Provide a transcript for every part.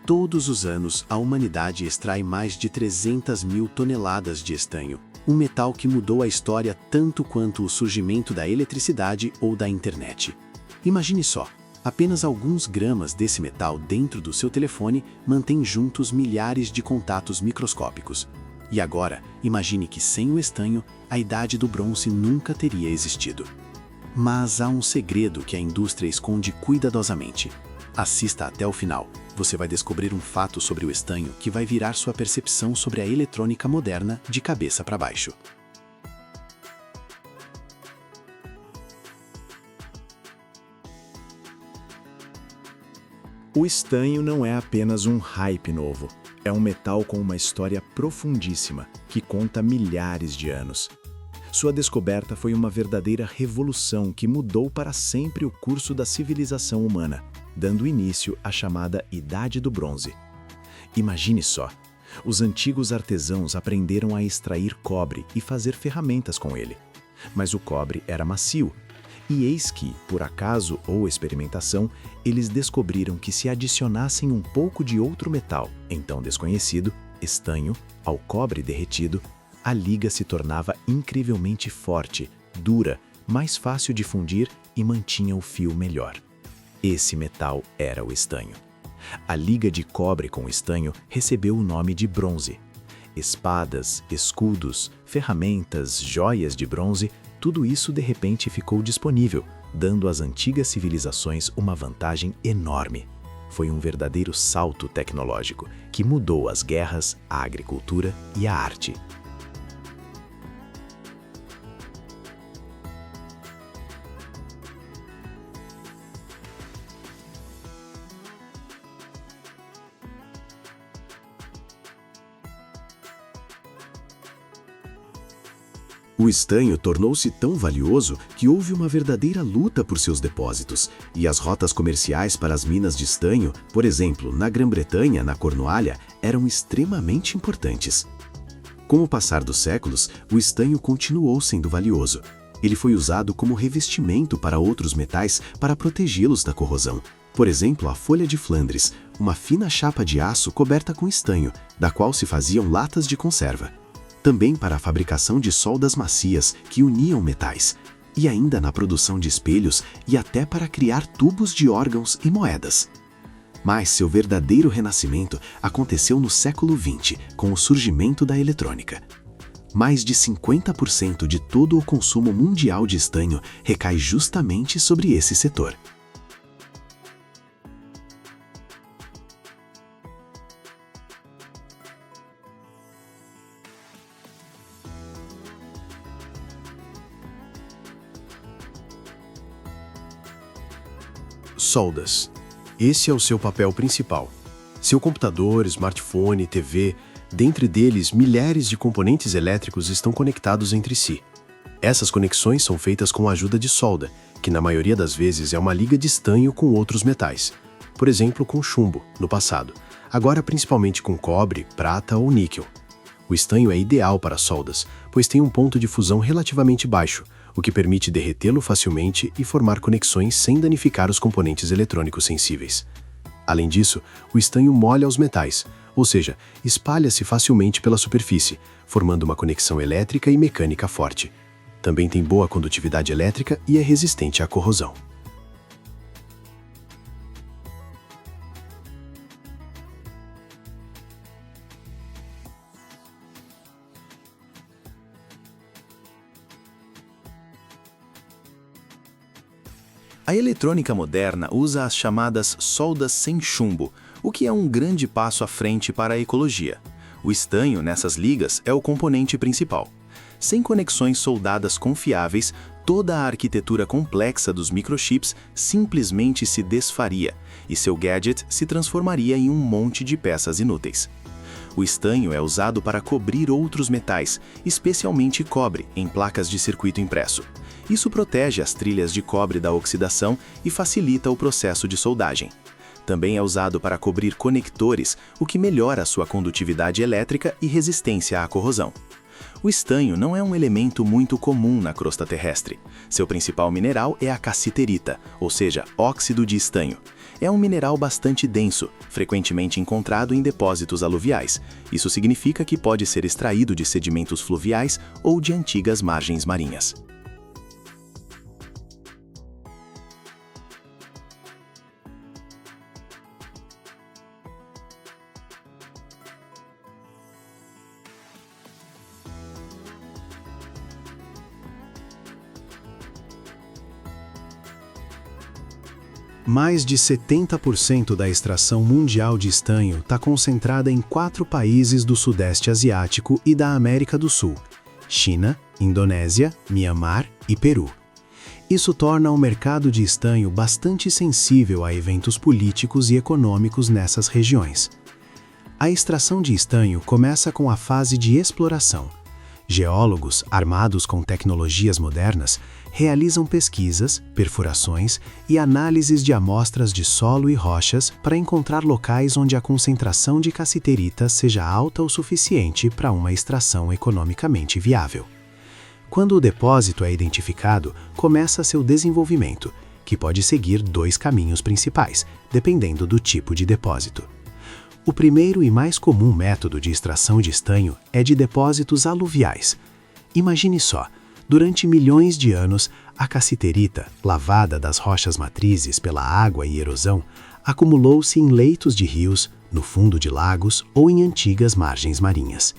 Todos os anos, a humanidade extrai mais de 300 mil toneladas de estanho, um metal que mudou a história tanto quanto o surgimento da eletricidade ou da internet. Imagine só, apenas alguns gramas desse metal dentro do seu telefone mantém juntos milhares de contatos microscópicos. E agora, imagine que sem o estanho, a idade do bronze nunca teria existido. Mas há um segredo que a indústria esconde cuidadosamente. Assista até o final. Você vai descobrir um fato sobre o estanho que vai virar sua percepção sobre a eletrônica moderna de cabeça para baixo. O estanho não é apenas um hype novo. É um metal com uma história profundíssima, que conta milhares de anos. Sua descoberta foi uma verdadeira revolução que mudou para sempre o curso da civilização humana, dando início à chamada Idade do Bronze. Imagine só, os antigos artesãos aprenderam a extrair cobre e fazer ferramentas com ele. Mas o cobre era macio, e eis que, por acaso ou experimentação, eles descobriram que se adicionassem um pouco de outro metal, então desconhecido, estanho, ao cobre derretido, a liga se tornava incrivelmente forte, dura, mais fácil de fundir e mantinha o fio melhor. Esse metal era o estanho. A liga de cobre com estanho recebeu o nome de bronze. Espadas, escudos, ferramentas, joias de bronze, tudo isso de repente ficou disponível, dando às antigas civilizações uma vantagem enorme. Foi um verdadeiro salto tecnológico que mudou as guerras, a agricultura e a arte. O estanho tornou-se tão valioso que houve uma verdadeira luta por seus depósitos, e as rotas comerciais para as minas de estanho, por exemplo, na Grã-Bretanha, na Cornualha, eram extremamente importantes. Com o passar dos séculos, o estanho continuou sendo valioso. Ele foi usado como revestimento para outros metais para protegê-los da corrosão. Por exemplo, a folha de Flandres, uma fina chapa de aço coberta com estanho, da qual se faziam latas de conserva. Também para a fabricação de soldas macias que uniam metais, e ainda na produção de espelhos e até para criar tubos de órgãos e moedas. Mas seu verdadeiro renascimento aconteceu no século XX, com o surgimento da eletrônica. Mais de 50% de todo o consumo mundial de estanho recai justamente sobre esse setor. Soldas. Esse é o seu papel principal. Seu computador, smartphone, TV, dentre deles milhares de componentes elétricos estão conectados entre si. Essas conexões são feitas com a ajuda de solda, que na maioria das vezes é uma liga de estanho com outros metais. Por exemplo, com chumbo, no passado. Agora principalmente com cobre, prata ou níquel. O estanho é ideal para soldas, pois tem um ponto de fusão relativamente baixo, o que permite derretê-lo facilmente e formar conexões sem danificar os componentes eletrônicos sensíveis. Além disso, o estanho molha os metais, ou seja, espalha-se facilmente pela superfície, formando uma conexão elétrica e mecânica forte. Também tem boa condutividade elétrica e é resistente à corrosão. A eletrônica moderna usa as chamadas soldas sem chumbo, o que é um grande passo à frente para a ecologia. O estanho nessas ligas é o componente principal. Sem conexões soldadas confiáveis, toda a arquitetura complexa dos microchips simplesmente se desfaria, e seu gadget se transformaria em um monte de peças inúteis. O estanho é usado para cobrir outros metais, especialmente cobre, em placas de circuito impresso. Isso protege as trilhas de cobre da oxidação e facilita o processo de soldagem. Também é usado para cobrir conectores, o que melhora sua condutividade elétrica e resistência à corrosão. O estanho não é um elemento muito comum na crosta terrestre. Seu principal mineral é a cassiterita, ou seja, óxido de estanho. É um mineral bastante denso, frequentemente encontrado em depósitos aluviais. Isso significa que pode ser extraído de sedimentos fluviais ou de antigas margens marinhas. Mais de 70% da extração mundial de estanho está concentrada em 4 países do Sudeste Asiático e da América do Sul: China, Indonésia, Mianmar e Peru. Isso torna o mercado de estanho bastante sensível a eventos políticos e econômicos nessas regiões. A extração de estanho começa com a fase de exploração. Geólogos, armados com tecnologias modernas, realizam pesquisas, perfurações e análises de amostras de solo e rochas para encontrar locais onde a concentração de cassiterita seja alta o suficiente para uma extração economicamente viável. Quando o depósito é identificado, começa seu desenvolvimento, que pode seguir 2 caminhos principais, dependendo do tipo de depósito. O primeiro e mais comum método de extração de estanho é de depósitos aluviais. Imagine só, durante milhões de anos, a cassiterita, lavada das rochas matrizes pela água e erosão, acumulou-se em leitos de rios, no fundo de lagos ou em antigas margens marinhas.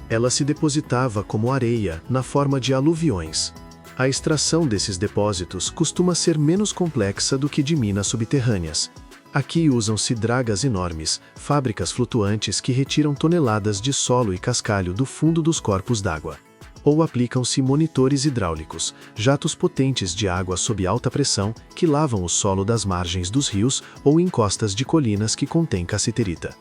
Ela se depositava como areia na forma de aluviões. A extração desses depósitos costuma ser menos complexa do que de minas subterrâneas. Aqui usam-se dragas enormes, fábricas flutuantes que retiram toneladas de solo e cascalho do fundo dos corpos d'água. Ou aplicam-se monitores hidráulicos, jatos potentes de água sob alta pressão que lavam o solo das margens dos rios ou encostas de colinas que contêm cassiterita.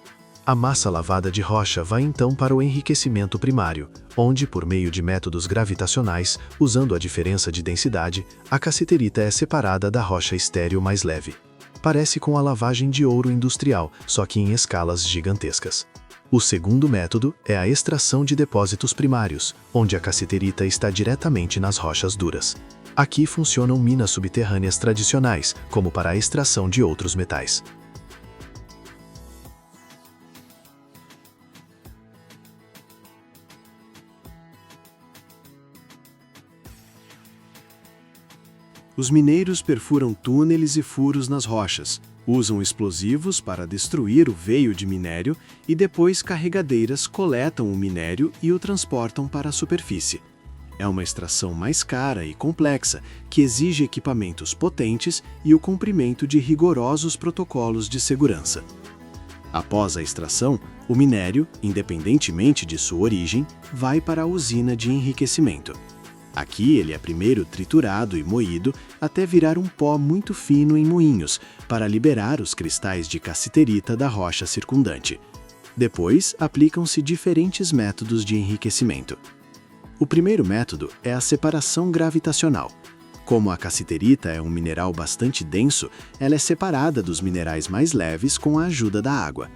A massa lavada de rocha vai então para o enriquecimento primário, onde, por meio de métodos gravitacionais, usando a diferença de densidade, a cassiterita é separada da rocha estéril mais leve. Parece com a lavagem de ouro industrial, só que em escalas gigantescas. O segundo método é a extração de depósitos primários, onde a cassiterita está diretamente nas rochas duras. Aqui funcionam minas subterrâneas tradicionais, como para a extração de outros metais. Os mineiros perfuram túneis e furos nas rochas, usam explosivos para destruir o veio de minério e depois carregadeiras coletam o minério e o transportam para a superfície. É uma extração mais cara e complexa, que exige equipamentos potentes e o cumprimento de rigorosos protocolos de segurança. Após a extração, o minério, independentemente de sua origem, vai para a usina de enriquecimento. Aqui ele é primeiro triturado e moído até virar um pó muito fino em moinhos, para liberar os cristais de cassiterita da rocha circundante. Depois, aplicam-se diferentes métodos de enriquecimento. O primeiro método é a separação gravitacional. Como a cassiterita é um mineral bastante denso, ela é separada dos minerais mais leves com a ajuda da água.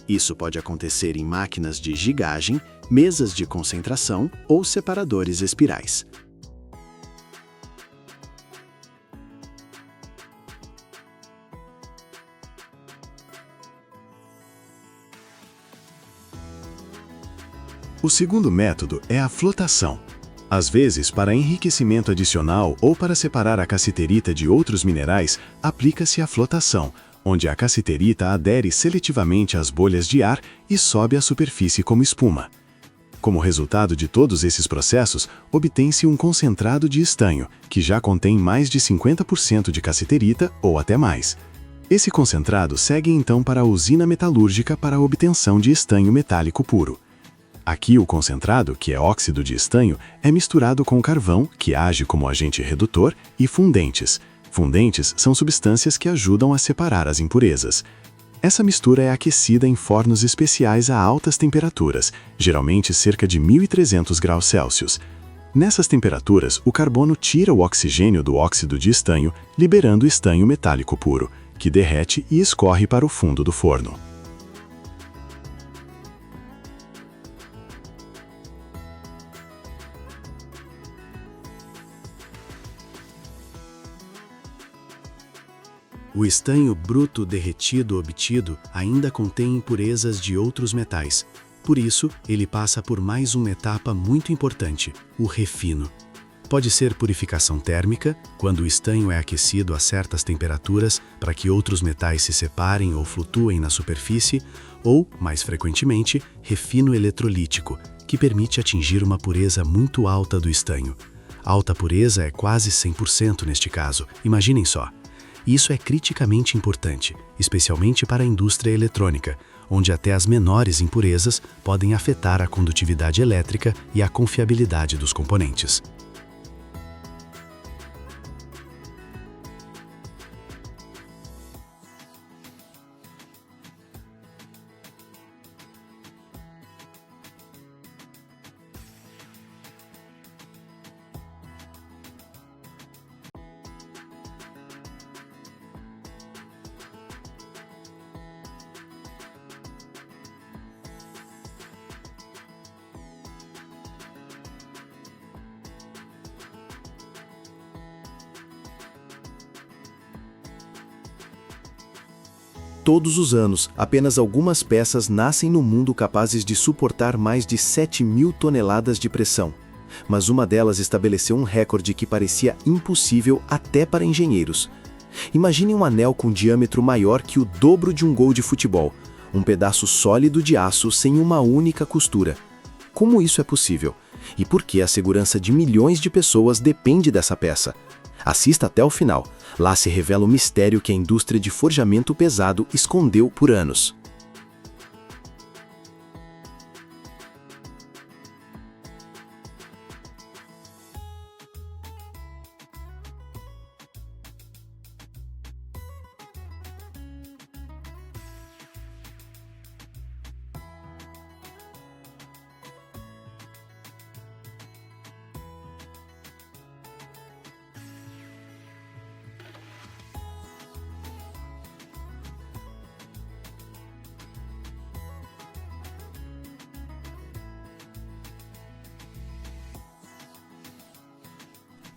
Isso pode acontecer em máquinas de gigagem, mesas de concentração ou separadores espirais. O segundo método é a flotação. Às vezes, para enriquecimento adicional ou para separar a cassiterita de outros minerais, aplica-se a flotação, onde a cassiterita adere seletivamente às bolhas de ar e sobe à superfície como espuma. Como resultado de todos esses processos, obtém-se um concentrado de estanho, que já contém mais de 50% de cassiterita ou até mais. Esse concentrado segue então para a usina metalúrgica para a obtenção de estanho metálico puro. Aqui o concentrado, que é óxido de estanho, é misturado com carvão, que age como agente redutor, e fundentes. Fundentes são substâncias que ajudam a separar as impurezas. Essa mistura é aquecida em fornos especiais a altas temperaturas, geralmente cerca de 1.300 graus Celsius. Nessas temperaturas, o carbono tira o oxigênio do óxido de estanho, liberando estanho metálico puro, que derrete e escorre para o fundo do forno. O estanho bruto derretido obtido ainda contém impurezas de outros metais. Por isso, ele passa por mais uma etapa muito importante, o refino. Pode ser purificação térmica, quando o estanho é aquecido a certas temperaturas para que outros metais se separem ou flutuem na superfície, ou, mais frequentemente, refino eletrolítico, que permite atingir uma pureza muito alta do estanho. A alta pureza é quase 100% neste caso, imaginem só. Isso é criticamente importante, especialmente para a indústria eletrônica, onde até as menores impurezas podem afetar a condutividade elétrica e a confiabilidade dos componentes. Todos os anos, apenas algumas peças nascem no mundo capazes de suportar mais de 7.000 toneladas de pressão. Mas uma delas estabeleceu um recorde que parecia impossível até para engenheiros. Imagine um anel com diâmetro maior que o dobro de um gol de futebol, um pedaço sólido de aço sem uma única costura. Como isso é possível? E por que a segurança de milhões de pessoas depende dessa peça? Assista até o final. Lá se revela o mistério que a indústria de forjamento pesado escondeu por anos.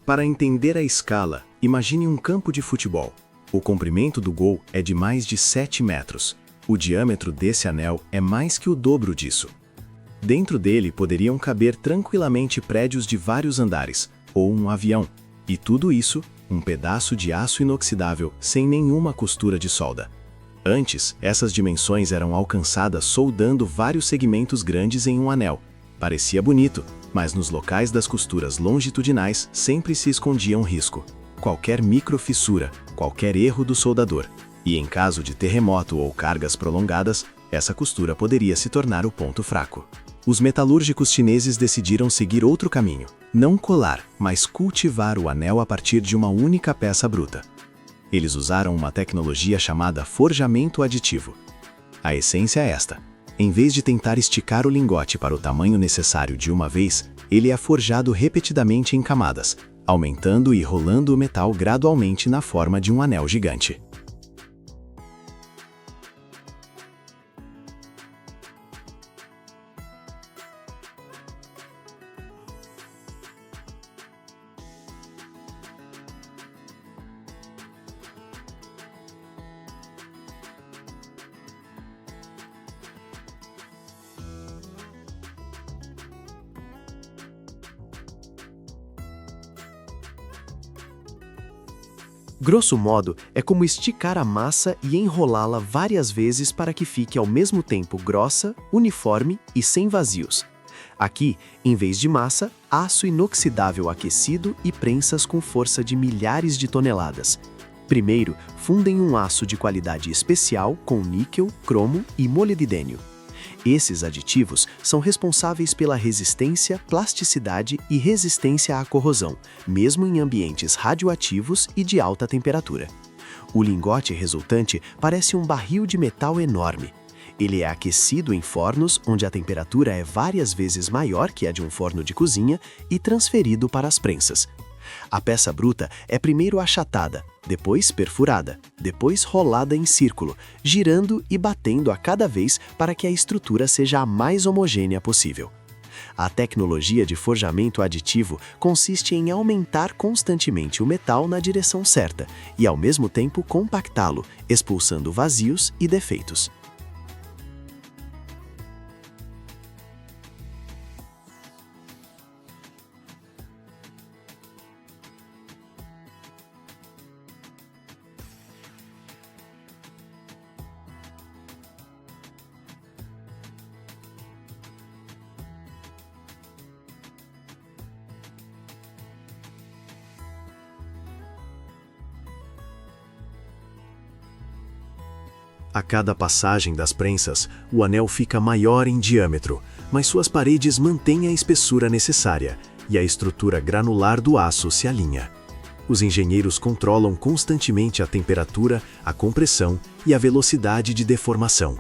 Para entender a escala, imagine um campo de futebol. O comprimento do gol é de mais de 7 metros. O diâmetro desse anel é mais que o dobro disso. Dentro dele poderiam caber tranquilamente prédios de vários andares, ou um avião. E tudo isso, um pedaço de aço inoxidável sem nenhuma costura de solda. Antes, essas dimensões eram alcançadas soldando vários segmentos grandes em um anel. Parecia bonito, mas nos locais das costuras longitudinais sempre se escondia um risco. Qualquer microfissura, qualquer erro do soldador. E em caso de terremoto ou cargas prolongadas, essa costura poderia se tornar o ponto fraco. Os metalúrgicos chineses decidiram seguir outro caminho. Não colar, mas cultivar o anel a partir de uma única peça bruta. Eles usaram uma tecnologia chamada forjamento aditivo. A essência é esta. Em vez de tentar esticar o lingote para o tamanho necessário de uma vez, ele é forjado repetidamente em camadas, aumentando e rolando o metal gradualmente na forma de um anel gigante. Grosso modo, é como esticar a massa e enrolá-la várias vezes para que fique ao mesmo tempo grossa, uniforme e sem vazios. Aqui, em vez de massa, aço inoxidável aquecido e prensas com força de milhares de toneladas. Primeiro, fundem um aço de qualidade especial com níquel, cromo e molibdênio. Esses aditivos são responsáveis pela resistência, plasticidade e resistência à corrosão, mesmo em ambientes radioativos e de alta temperatura. O lingote resultante parece um barril de metal enorme. Ele é aquecido em fornos onde a temperatura é várias vezes maior que a de um forno de cozinha e transferido para as prensas. A peça bruta é primeiro achatada, depois perfurada, depois rolada em círculo, girando e batendo a cada vez para que a estrutura seja a mais homogênea possível. A tecnologia de forjamento aditivo consiste em aumentar constantemente o metal na direção certa e, ao mesmo tempo, compactá-lo, expulsando vazios e defeitos. A cada passagem das prensas, o anel fica maior em diâmetro, mas suas paredes mantêm a espessura necessária e a estrutura granular do aço se alinha. Os engenheiros controlam constantemente a temperatura, a compressão e a velocidade de deformação.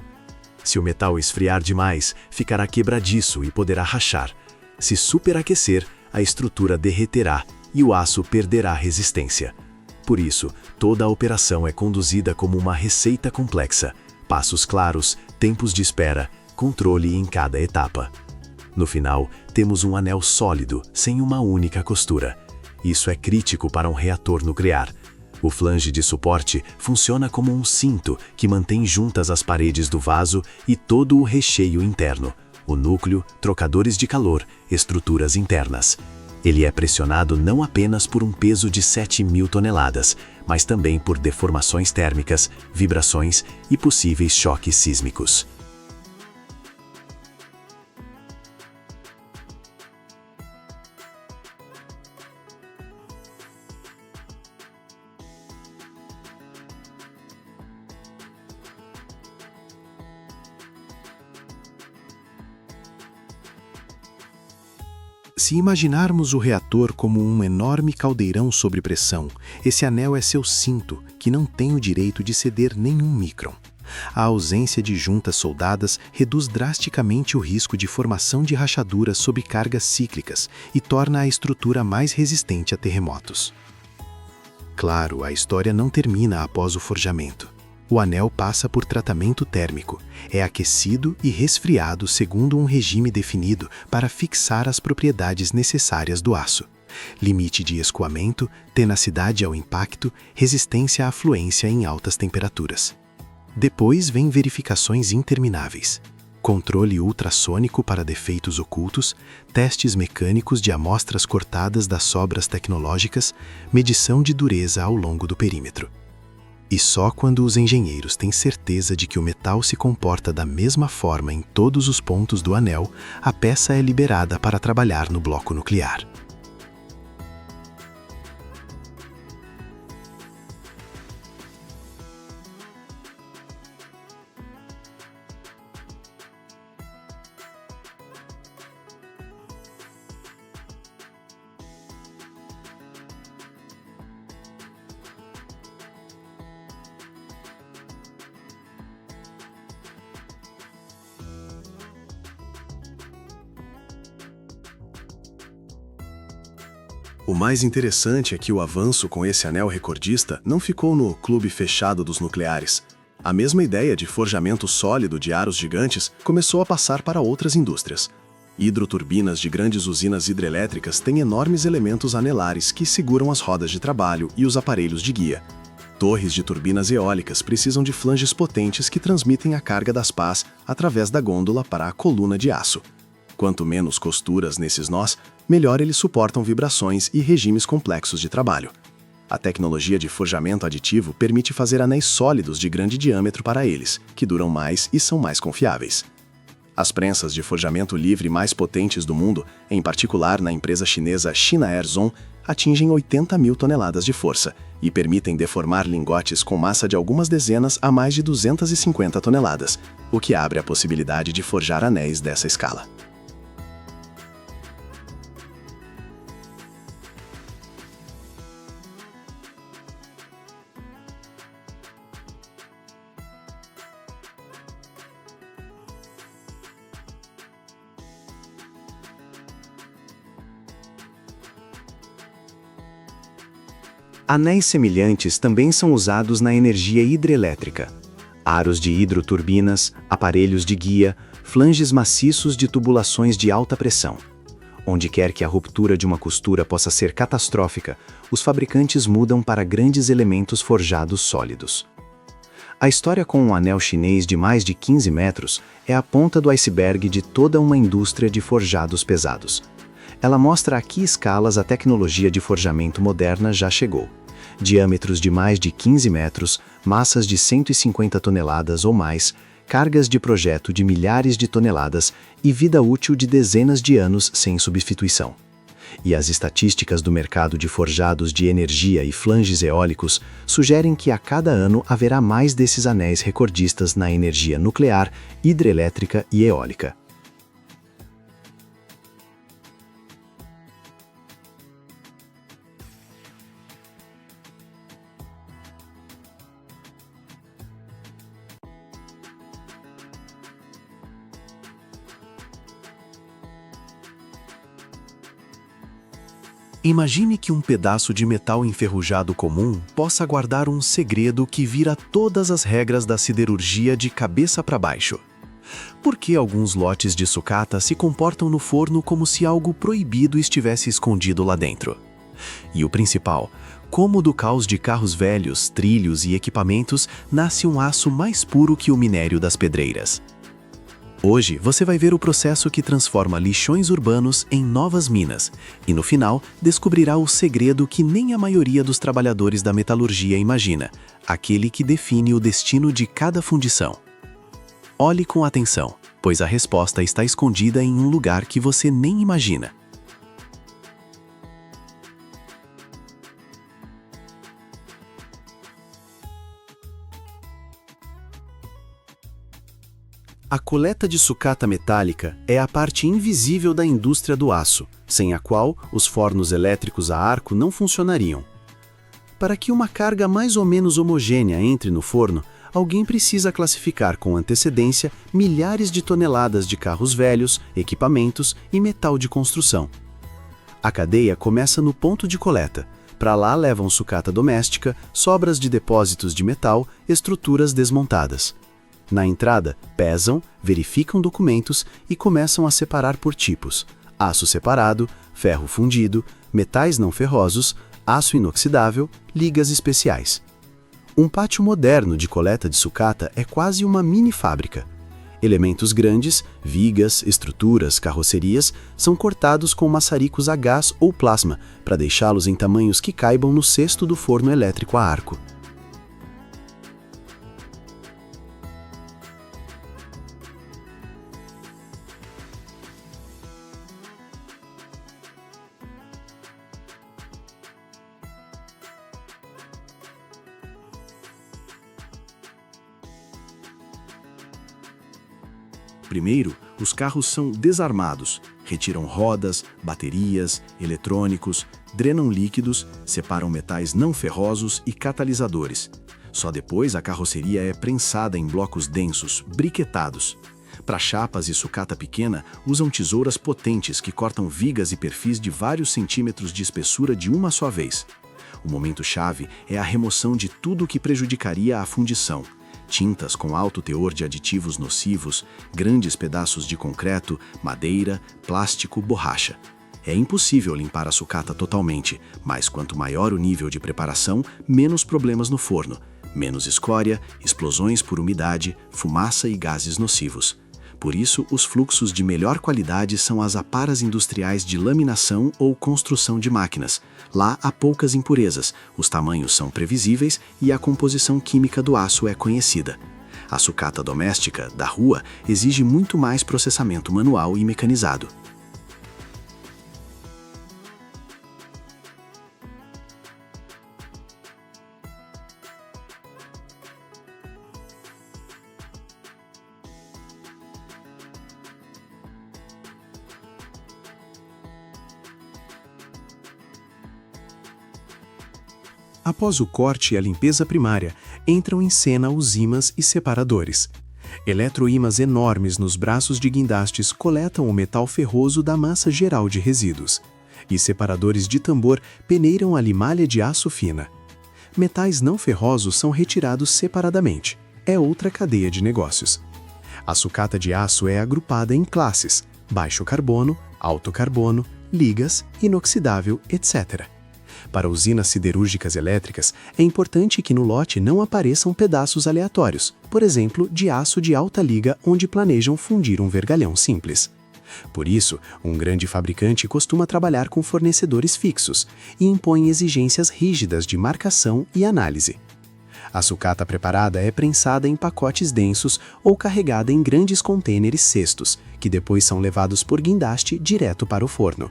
Se o metal esfriar demais, ficará quebradiço e poderá rachar. Se superaquecer, a estrutura derreterá e o aço perderá resistência. Por isso, toda a operação é conduzida como uma receita complexa, passos claros, tempos de espera, controle em cada etapa. No final, temos um anel sólido, sem uma única costura. Isso é crítico para um reator nuclear. O flange de suporte funciona como um cinto que mantém juntas as paredes do vaso e todo o recheio interno, o núcleo, trocadores de calor, estruturas internas. Ele é pressionado não apenas por um peso de 7.000 toneladas, mas também por deformações térmicas, vibrações e possíveis choques sísmicos. Se imaginarmos o reator como um enorme caldeirão sob pressão, esse anel é seu cinto, que não tem o direito de ceder nenhum micron. A ausência de juntas soldadas reduz drasticamente o risco de formação de rachaduras sob cargas cíclicas e torna a estrutura mais resistente a terremotos. Claro, a história não termina após o forjamento. O anel passa por tratamento térmico, é aquecido e resfriado segundo um regime definido para fixar as propriedades necessárias do aço. Limite de escoamento, tenacidade ao impacto, resistência à fluência em altas temperaturas. Depois vem verificações intermináveis. Controle ultrassônico para defeitos ocultos, testes mecânicos de amostras cortadas das sobras tecnológicas, medição de dureza ao longo do perímetro. E só quando os engenheiros têm certeza de que o metal se comporta da mesma forma em todos os pontos do anel, a peça é liberada para trabalhar no bloco nuclear. O mais interessante é que o avanço com esse anel recordista não ficou no clube fechado dos nucleares. A mesma ideia de forjamento sólido de aros gigantes começou a passar para outras indústrias. Hidroturbinas de grandes usinas hidrelétricas têm enormes elementos anelares que seguram as rodas de trabalho e os aparelhos de guia. Torres de turbinas eólicas precisam de flanges potentes que transmitem a carga das pás através da gôndola para a coluna de aço. Quanto menos costuras nesses nós, melhor eles suportam vibrações e regimes complexos de trabalho. A tecnologia de forjamento aditivo permite fazer anéis sólidos de grande diâmetro para eles, que duram mais e são mais confiáveis. As prensas de forjamento livre mais potentes do mundo, em particular na empresa chinesa China Airzone, atingem 80.000 toneladas de força e permitem deformar lingotes com massa de algumas dezenas a mais de 250 toneladas, o que abre a possibilidade de forjar anéis dessa escala. Anéis semelhantes também são usados na energia hidrelétrica. Aros de hidroturbinas, aparelhos de guia, flanges maciços de tubulações de alta pressão. Onde quer que a ruptura de uma costura possa ser catastrófica, os fabricantes mudam para grandes elementos forjados sólidos. A história com um anel chinês de mais de 15 metros é a ponta do iceberg de toda uma indústria de forjados pesados. Ela mostra a que escalas a tecnologia de forjamento moderna já chegou. Diâmetros de mais de 15 metros, massas de 150 toneladas ou mais, cargas de projeto de milhares de toneladas e vida útil de dezenas de anos sem substituição. E as estatísticas do mercado de forjados de energia e flanges eólicos sugerem que a cada ano haverá mais desses anéis recordistas na energia nuclear, hidrelétrica e eólica. Imagine que um pedaço de metal enferrujado comum possa guardar um segredo que vira todas as regras da siderurgia de cabeça para baixo. Por que alguns lotes de sucata se comportam no forno como se algo proibido estivesse escondido lá dentro? E o principal, como do caos de carros velhos, trilhos e equipamentos nasce um aço mais puro que o minério das pedreiras? Hoje você vai ver o processo que transforma lixões urbanos em novas minas e no final descobrirá o segredo que nem a maioria dos trabalhadores da metalurgia imagina, aquele que define o destino de cada fundição. Olhe com atenção, pois a resposta está escondida em um lugar que você nem imagina. A coleta de sucata metálica é a parte invisível da indústria do aço, sem a qual os fornos elétricos a arco não funcionariam. Para que uma carga mais ou menos homogênea entre no forno, alguém precisa classificar com antecedência milhares de toneladas de carros velhos, equipamentos e metal de construção. A cadeia começa no ponto de coleta. Para lá levam sucata doméstica, sobras de depósitos de metal, estruturas desmontadas. Na entrada, pesam, verificam documentos e começam a separar por tipos: aço separado, ferro fundido, metais não ferrosos, aço inoxidável, ligas especiais. Um pátio moderno de coleta de sucata é quase uma mini fábrica. Elementos grandes, vigas, estruturas, carrocerias, são cortados com maçaricos a gás ou plasma para deixá-los em tamanhos que caibam no cesto do forno elétrico a arco. Primeiro, os carros são desarmados, retiram rodas, baterias, eletrônicos, drenam líquidos, separam metais não ferrosos e catalisadores. Só depois a carroceria é prensada em blocos densos, briquetados. Para chapas e sucata pequena, usam tesouras potentes que cortam vigas e perfis de vários centímetros de espessura de uma só vez. O momento-chave é a remoção de tudo o que prejudicaria a fundição. Tintas com alto teor de aditivos nocivos, grandes pedaços de concreto, madeira, plástico, borracha. É impossível limpar a sucata totalmente, mas quanto maior o nível de preparação, menos problemas no forno, menos escória, explosões por umidade, fumaça e gases nocivos. Por isso, os fluxos de melhor qualidade são as aparas industriais de laminação ou construção de máquinas. Lá há poucas impurezas, os tamanhos são previsíveis e a composição química do aço é conhecida. A sucata doméstica, da rua, exige muito mais processamento manual e mecanizado. Após o corte e a limpeza primária, entram em cena os ímãs e separadores. Eletroímãs enormes nos braços de guindastes coletam o metal ferroso da massa geral de resíduos. E separadores de tambor peneiram a limalha de aço fina. metais não ferrosos são retirados separadamente. É outra cadeia de negócios. A sucata de aço é agrupada em classes: baixo carbono, alto carbono, ligas, inoxidável, etc. Para usinas siderúrgicas elétricas, é importante que no lote não apareçam pedaços aleatórios, por exemplo, de aço de alta liga onde planejam fundir um vergalhão simples. Por isso, um grande fabricante costuma trabalhar com fornecedores fixos e impõe exigências rígidas de marcação e análise. A sucata preparada é prensada em pacotes densos ou carregada em grandes contêineres cestos, que depois são levados por guindaste direto para o forno.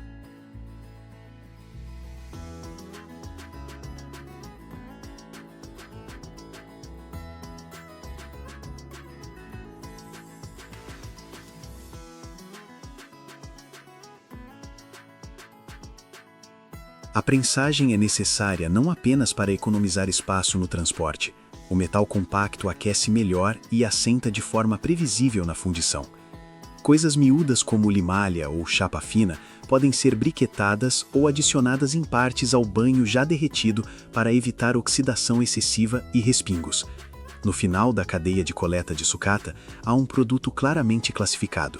A prensagem é necessária não apenas para economizar espaço no transporte. O metal compacto aquece melhor e assenta de forma previsível na fundição. Coisas miúdas como limalha ou chapa fina podem ser briquetadas ou adicionadas em partes ao banho já derretido para evitar oxidação excessiva e respingos. No final da cadeia de coleta de sucata, há um produto claramente classificado.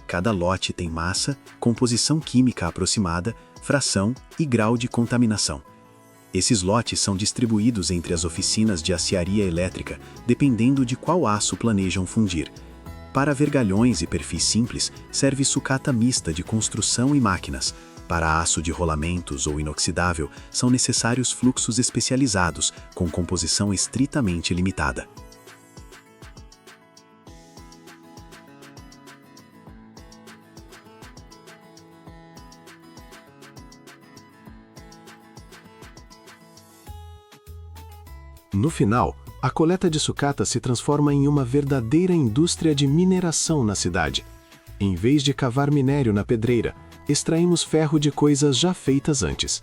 Cada lote tem massa, composição química aproximada, fração e grau de contaminação. Esses lotes são distribuídos entre as oficinas de aciaria elétrica, dependendo de qual aço planejam fundir. Para vergalhões e perfis simples, serve sucata mista de construção e máquinas. Para aço de rolamentos ou inoxidável, são necessários fluxos especializados, com composição estritamente limitada. No final, a coleta de sucata se transforma em uma verdadeira indústria de mineração na cidade. Em vez de cavar minério na pedreira, extraímos ferro de coisas já feitas antes.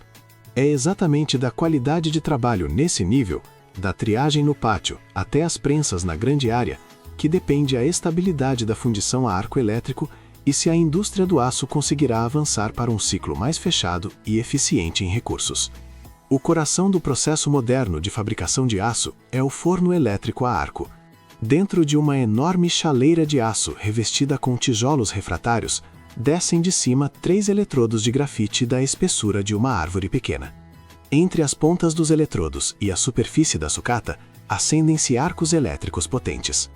É exatamente da qualidade de trabalho nesse nível, da triagem no pátio até as prensas na grande área, que depende a estabilidade da fundição a arco elétrico e se a indústria do aço conseguirá avançar para um ciclo mais fechado e eficiente em recursos. O coração do processo moderno de fabricação de aço é o forno elétrico a arco. Dentro de uma enorme chaleira de aço revestida com tijolos refratários, descem de cima 3 eletrodos de grafite da espessura de uma árvore pequena. Entre as pontas dos eletrodos e a superfície da sucata, acendem-se arcos elétricos potentes.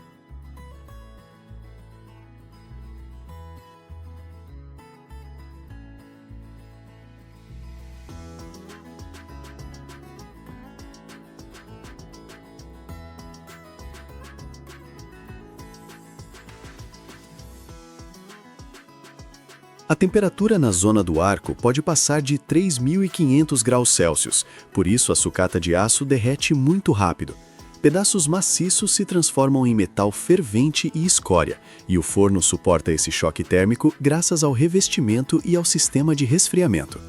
A temperatura na zona do arco pode passar de 3.500 graus Celsius, por isso a sucata de aço derrete muito rápido. Pedaços maciços se transformam em metal fervente e escória, e o forno suporta esse choque térmico graças ao revestimento e ao sistema de resfriamento.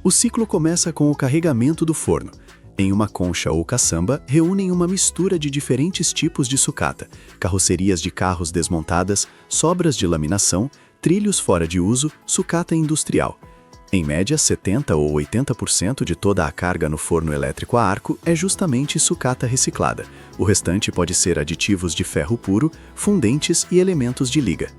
O ciclo começa com o carregamento do forno. Em uma concha ou caçamba, reúnem uma mistura de diferentes tipos de sucata, carrocerias de carros desmontadas, sobras de laminação, trilhos fora de uso, sucata industrial. Em média, 70% ou 80% de toda a carga no forno elétrico a arco é justamente sucata reciclada. O restante pode ser aditivos de ferro puro, fundentes e elementos de liga.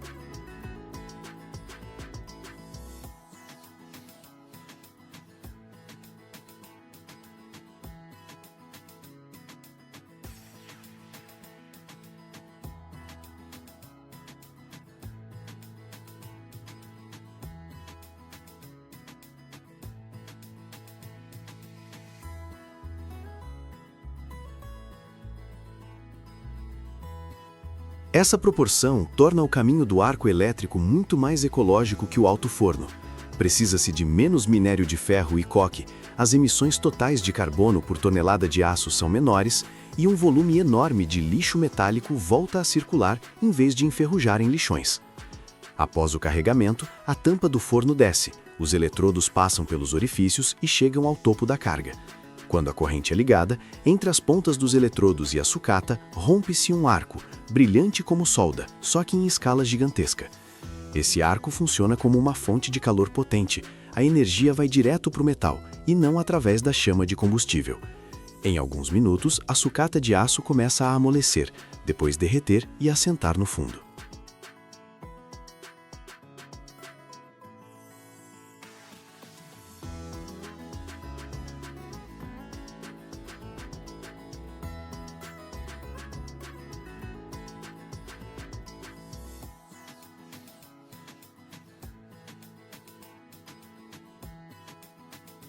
Essa proporção torna o caminho do arco elétrico muito mais ecológico que o alto forno. Precisa-se de menos minério de ferro e coque, as emissões totais de carbono por tonelada de aço são menores e um volume enorme de lixo metálico volta a circular em vez de enferrujar em lixões. Após o carregamento, a tampa do forno desce, os eletrodos passam pelos orifícios e chegam ao topo da carga. Quando a corrente é ligada, entre as pontas dos eletrodos e a sucata, rompe-se um arco, brilhante como solda, só que em escala gigantesca. Esse arco funciona como uma fonte de calor potente. A energia vai direto para o metal, e não através da chama de combustível. Em alguns minutos, a sucata de aço começa a amolecer, depois derreter e assentar no fundo.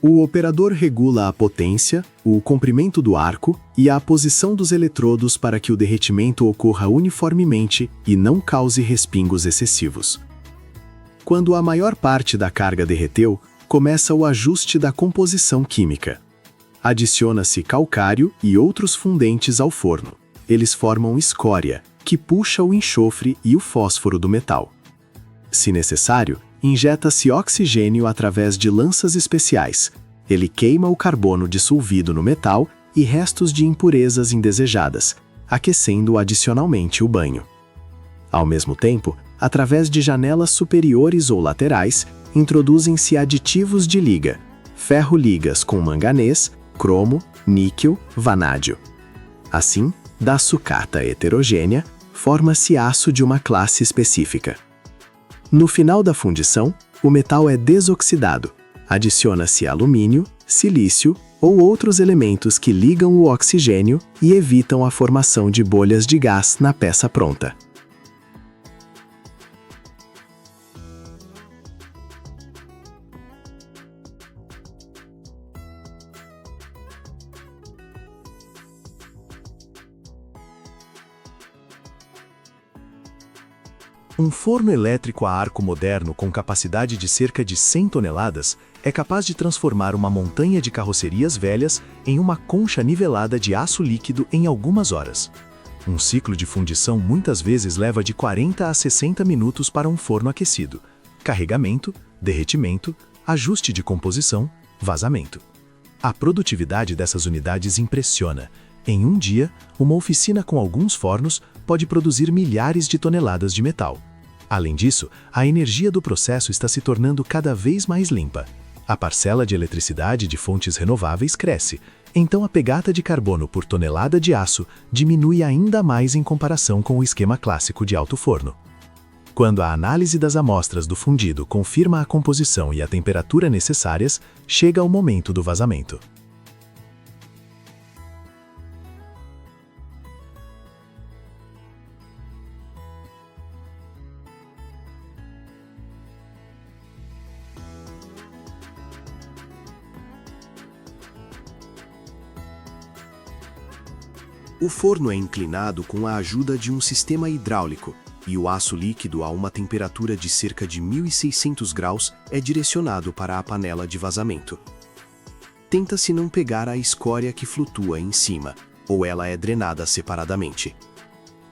O operador regula a potência, o comprimento do arco e a posição dos eletrodos para que o derretimento ocorra uniformemente e não cause respingos excessivos. Quando a maior parte da carga derreteu, começa o ajuste da composição química. Adiciona-se calcário e outros fundentes ao forno. Eles formam escória, que puxa o enxofre e o fósforo do metal. Se necessário, injeta-se oxigênio através de lanças especiais. Ele queima o carbono dissolvido no metal e restos de impurezas indesejadas, aquecendo adicionalmente o banho. Ao mesmo tempo, através de janelas superiores ou laterais, introduzem-se aditivos de liga, ferro-ligas com manganês, cromo, níquel, vanádio. Assim, da sucata heterogênea, forma-se aço de uma classe específica. No final da fundição, o metal é desoxidado. Adiciona-se alumínio, silício ou outros elementos que ligam o oxigênio e evitam a formação de bolhas de gás na peça pronta. Um forno elétrico a arco moderno com capacidade de cerca de 100 toneladas é capaz de transformar uma montanha de carrocerias velhas em uma concha nivelada de aço líquido em algumas horas. Um ciclo de fundição muitas vezes leva de 40 a 60 minutos para um forno aquecido. Carregamento, derretimento, ajuste de composição, vazamento. A produtividade dessas unidades impressiona. Em um dia, uma oficina com alguns fornos pode produzir milhares de toneladas de metal. Além disso, a energia do processo está se tornando cada vez mais limpa. A parcela de eletricidade de fontes renováveis cresce, então a pegada de carbono por tonelada de aço diminui ainda mais em comparação com o esquema clássico de alto forno. Quando a análise das amostras do fundido confirma a composição e a temperatura necessárias, chega o momento do vazamento. O forno é inclinado com a ajuda de um sistema hidráulico e o aço líquido a uma temperatura de cerca de 1600 graus é direcionado para a panela de vazamento. Tenta-se não pegar a escória que flutua em cima, ou ela é drenada separadamente.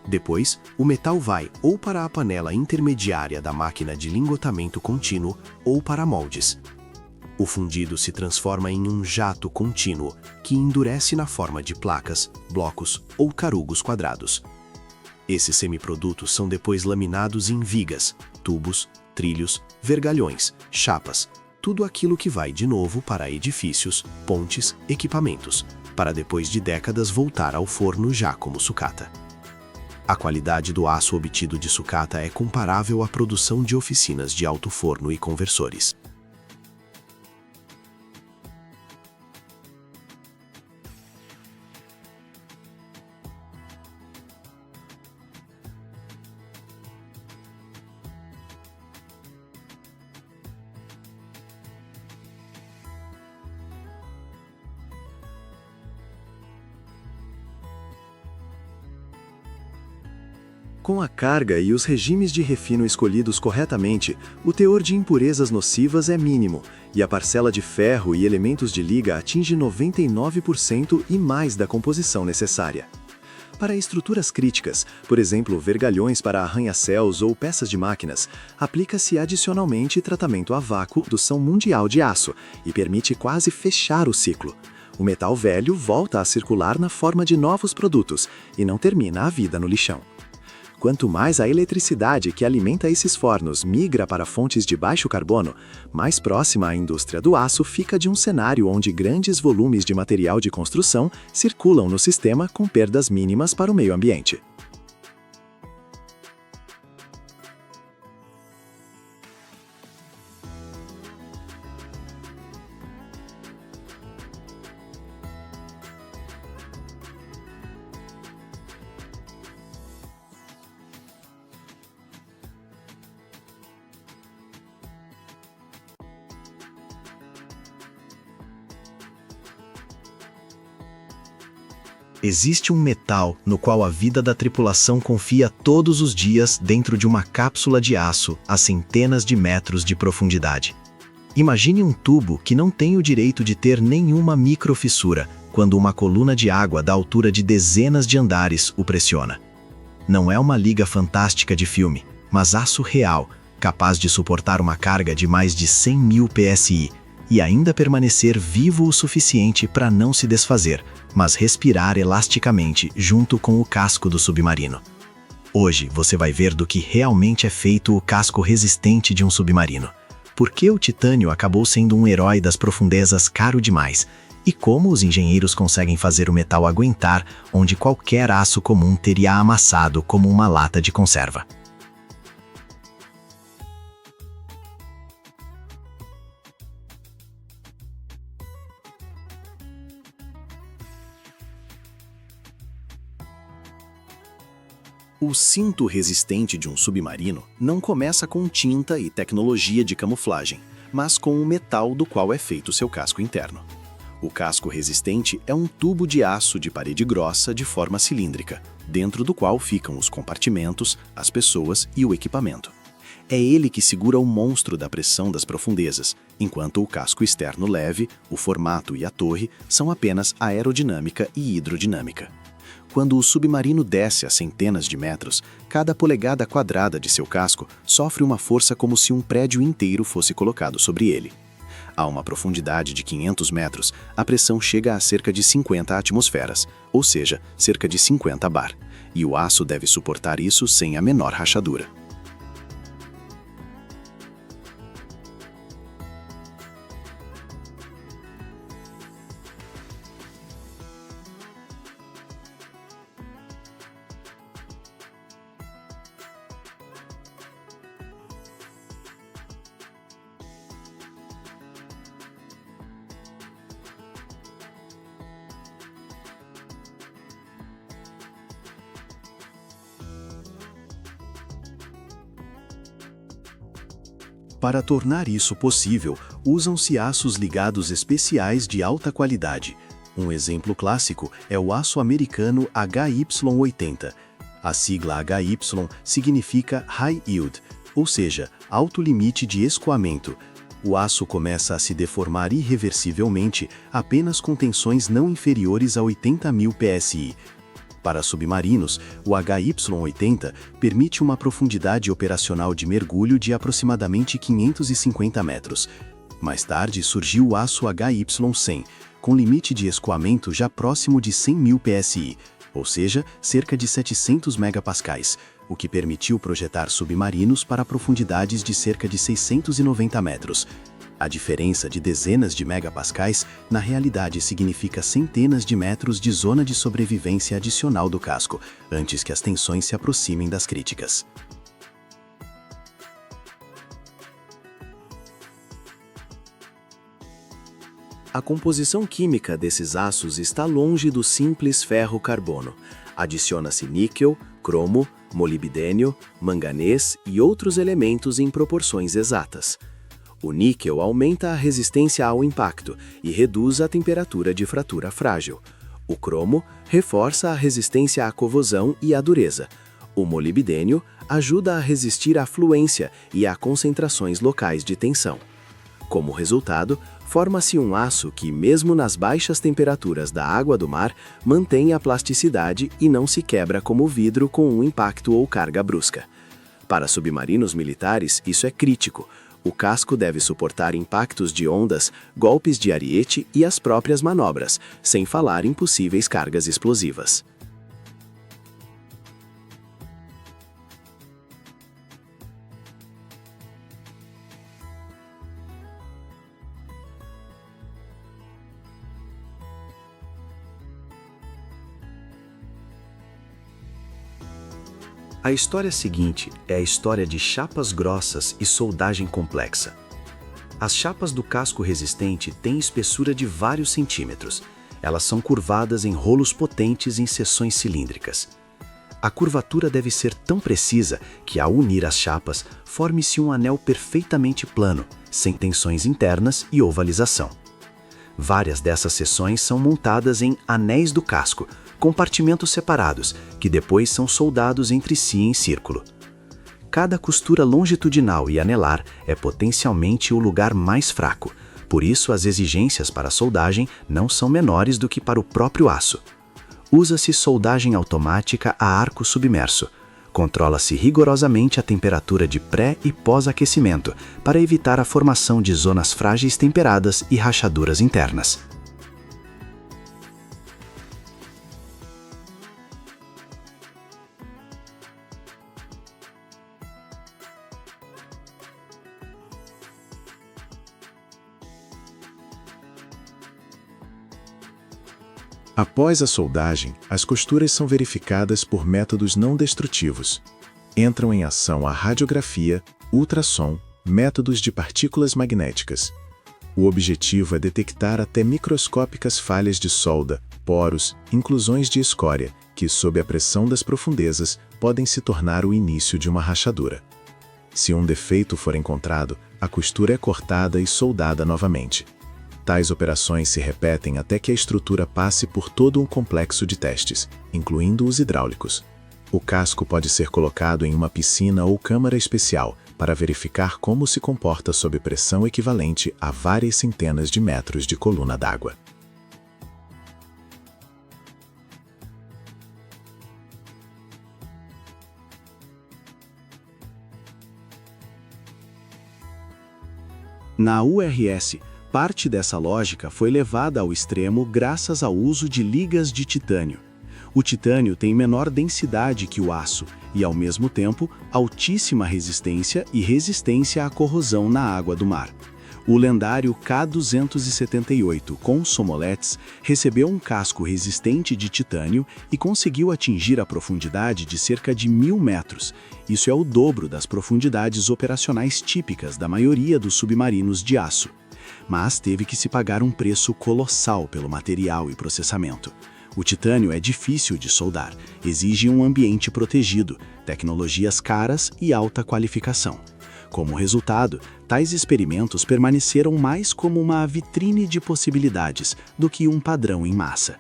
Depois, o metal vai ou para a panela intermediária da máquina de lingotamento contínuo ou para moldes. O fundido se transforma em um jato contínuo, que endurece na forma de placas, blocos ou carugos quadrados. Esses semiprodutos são depois laminados em vigas, tubos, trilhos, vergalhões, chapas, tudo aquilo que vai de novo para edifícios, pontes, equipamentos, para depois de décadas voltar ao forno já como sucata. A qualidade do aço obtido de sucata é comparável à produção de oficinas de alto forno e conversores. Com a carga e os regimes de refino escolhidos corretamente, o teor de impurezas nocivas é mínimo, e a parcela de ferro e elementos de liga atinge 99% e mais da composição necessária. Para estruturas críticas, por exemplo, vergalhões para arranha-céus ou peças de máquinas, aplica-se adicionalmente tratamento a vácuo indução mundial de aço e permite quase fechar o ciclo. O metal velho volta a circular na forma de novos produtos e não termina a vida no lixão. Quanto mais a eletricidade que alimenta esses fornos migra para fontes de baixo carbono, mais próxima a indústria do aço fica de um cenário onde grandes volumes de material de construção circulam no sistema com perdas mínimas para o meio ambiente. Existe um metal no qual a vida da tripulação confia todos os dias dentro de uma cápsula de aço a centenas de metros de profundidade. Imagine um tubo que não tem o direito de ter nenhuma microfissura quando uma coluna de água da altura de dezenas de andares o pressiona. Não é uma liga fantástica de filme, mas aço real, capaz de suportar uma carga de mais de 100.000 psi e ainda permanecer vivo o suficiente para não se desfazer, mas respirar elasticamente junto com o casco do submarino. Hoje você vai ver do que realmente é feito o casco resistente de um submarino. Por que o titânio acabou sendo um herói das profundezas caro demais? E como os engenheiros conseguem fazer o metal aguentar onde qualquer aço comum teria amassado como uma lata de conserva? O cinto resistente de um submarino não começa com tinta e tecnologia de camuflagem, mas com o metal do qual é feito seu casco interno. O casco resistente é um tubo de aço de parede grossa de forma cilíndrica, dentro do qual ficam os compartimentos, as pessoas e o equipamento. É ele que segura o monstro da pressão das profundezas, enquanto o casco externo leve, o formato e a torre são apenas aerodinâmica e hidrodinâmica. Quando o submarino desce a centenas de metros, cada polegada quadrada de seu casco sofre uma força como se um prédio inteiro fosse colocado sobre ele. A uma profundidade de 500 metros, a pressão chega a cerca de 50 atmosferas, ou seja, cerca de 50 bar, e o aço deve suportar isso sem a menor rachadura. Para tornar isso possível, usam-se aços ligados especiais de alta qualidade. Um exemplo clássico é o aço americano HY80. A sigla HY significa High Yield, ou seja, alto limite de escoamento. O aço começa a se deformar irreversivelmente apenas com tensões não inferiores a 80.000 psi. Para submarinos, o HY80 permite uma profundidade operacional de mergulho de aproximadamente 550 metros. Mais tarde surgiu o aço HY100, com limite de escoamento já próximo de 100.000 psi, ou seja, cerca de 700 megapascais, o que permitiu projetar submarinos para profundidades de cerca de 690 metros. A diferença de dezenas de megapascais, na realidade, significa centenas de metros de zona de sobrevivência adicional do casco, antes que as tensões se aproximem das críticas. A composição química desses aços está longe do simples ferro-carbono. Adiciona-se níquel, cromo, molibdênio, manganês e outros elementos em proporções exatas. O níquel aumenta a resistência ao impacto e reduz a temperatura de fratura frágil. O cromo reforça a resistência à corrosão e à dureza. O molibdênio ajuda a resistir à fluência e a concentrações locais de tensão. Como resultado, forma-se um aço que, mesmo nas baixas temperaturas da água do mar, mantém a plasticidade e não se quebra como vidro com um impacto ou carga brusca. Para submarinos militares, isso é crítico. O casco deve suportar impactos de ondas, golpes de ariete e as próprias manobras, sem falar em possíveis cargas explosivas. A história seguinte é a história de chapas grossas e soldagem complexa. As chapas do casco resistente têm espessura de vários centímetros. Elas são curvadas em rolos potentes em seções cilíndricas. A curvatura deve ser tão precisa que, ao unir as chapas, forme-se um anel perfeitamente plano, sem tensões internas e ovalização. Várias dessas seções são montadas em anéis do casco, compartimentos separados, que depois são soldados entre si em círculo. Cada costura longitudinal e anelar é potencialmente o lugar mais fraco, por isso as exigências para a soldagem não são menores do que para o próprio aço. Usa-se soldagem automática a arco submerso. Controla-se rigorosamente a temperatura de pré- e pós-aquecimento para evitar a formação de zonas frágeis temperadas e rachaduras internas. Após a soldagem, as costuras são verificadas por métodos não destrutivos. Entram em ação a radiografia, ultrassom, métodos de partículas magnéticas. O objetivo é detectar até microscópicas falhas de solda, poros, inclusões de escória, que, sob a pressão das profundezas, podem se tornar o início de uma rachadura. Se um defeito for encontrado, a costura é cortada e soldada novamente. Tais operações se repetem até que a estrutura passe por todo um complexo de testes, incluindo os hidráulicos. O casco pode ser colocado em uma piscina ou câmara especial para verificar como se comporta sob pressão equivalente a várias centenas de metros de coluna d'água. Na URS, parte dessa lógica foi levada ao extremo graças ao uso de ligas de titânio. O titânio tem menor densidade que o aço e, ao mesmo tempo, altíssima resistência e resistência à corrosão na água do mar. O lendário K278 com somoletes recebeu um casco resistente de titânio e conseguiu atingir a profundidade de cerca de 1.000 metros. Isso é o dobro das profundidades operacionais típicas da maioria dos submarinos de aço. Mas teve que se pagar um preço colossal pelo material e processamento. O titânio é difícil de soldar, exige um ambiente protegido, tecnologias caras e alta qualificação. Como resultado, tais experimentos permaneceram mais como uma vitrine de possibilidades do que um padrão em massa.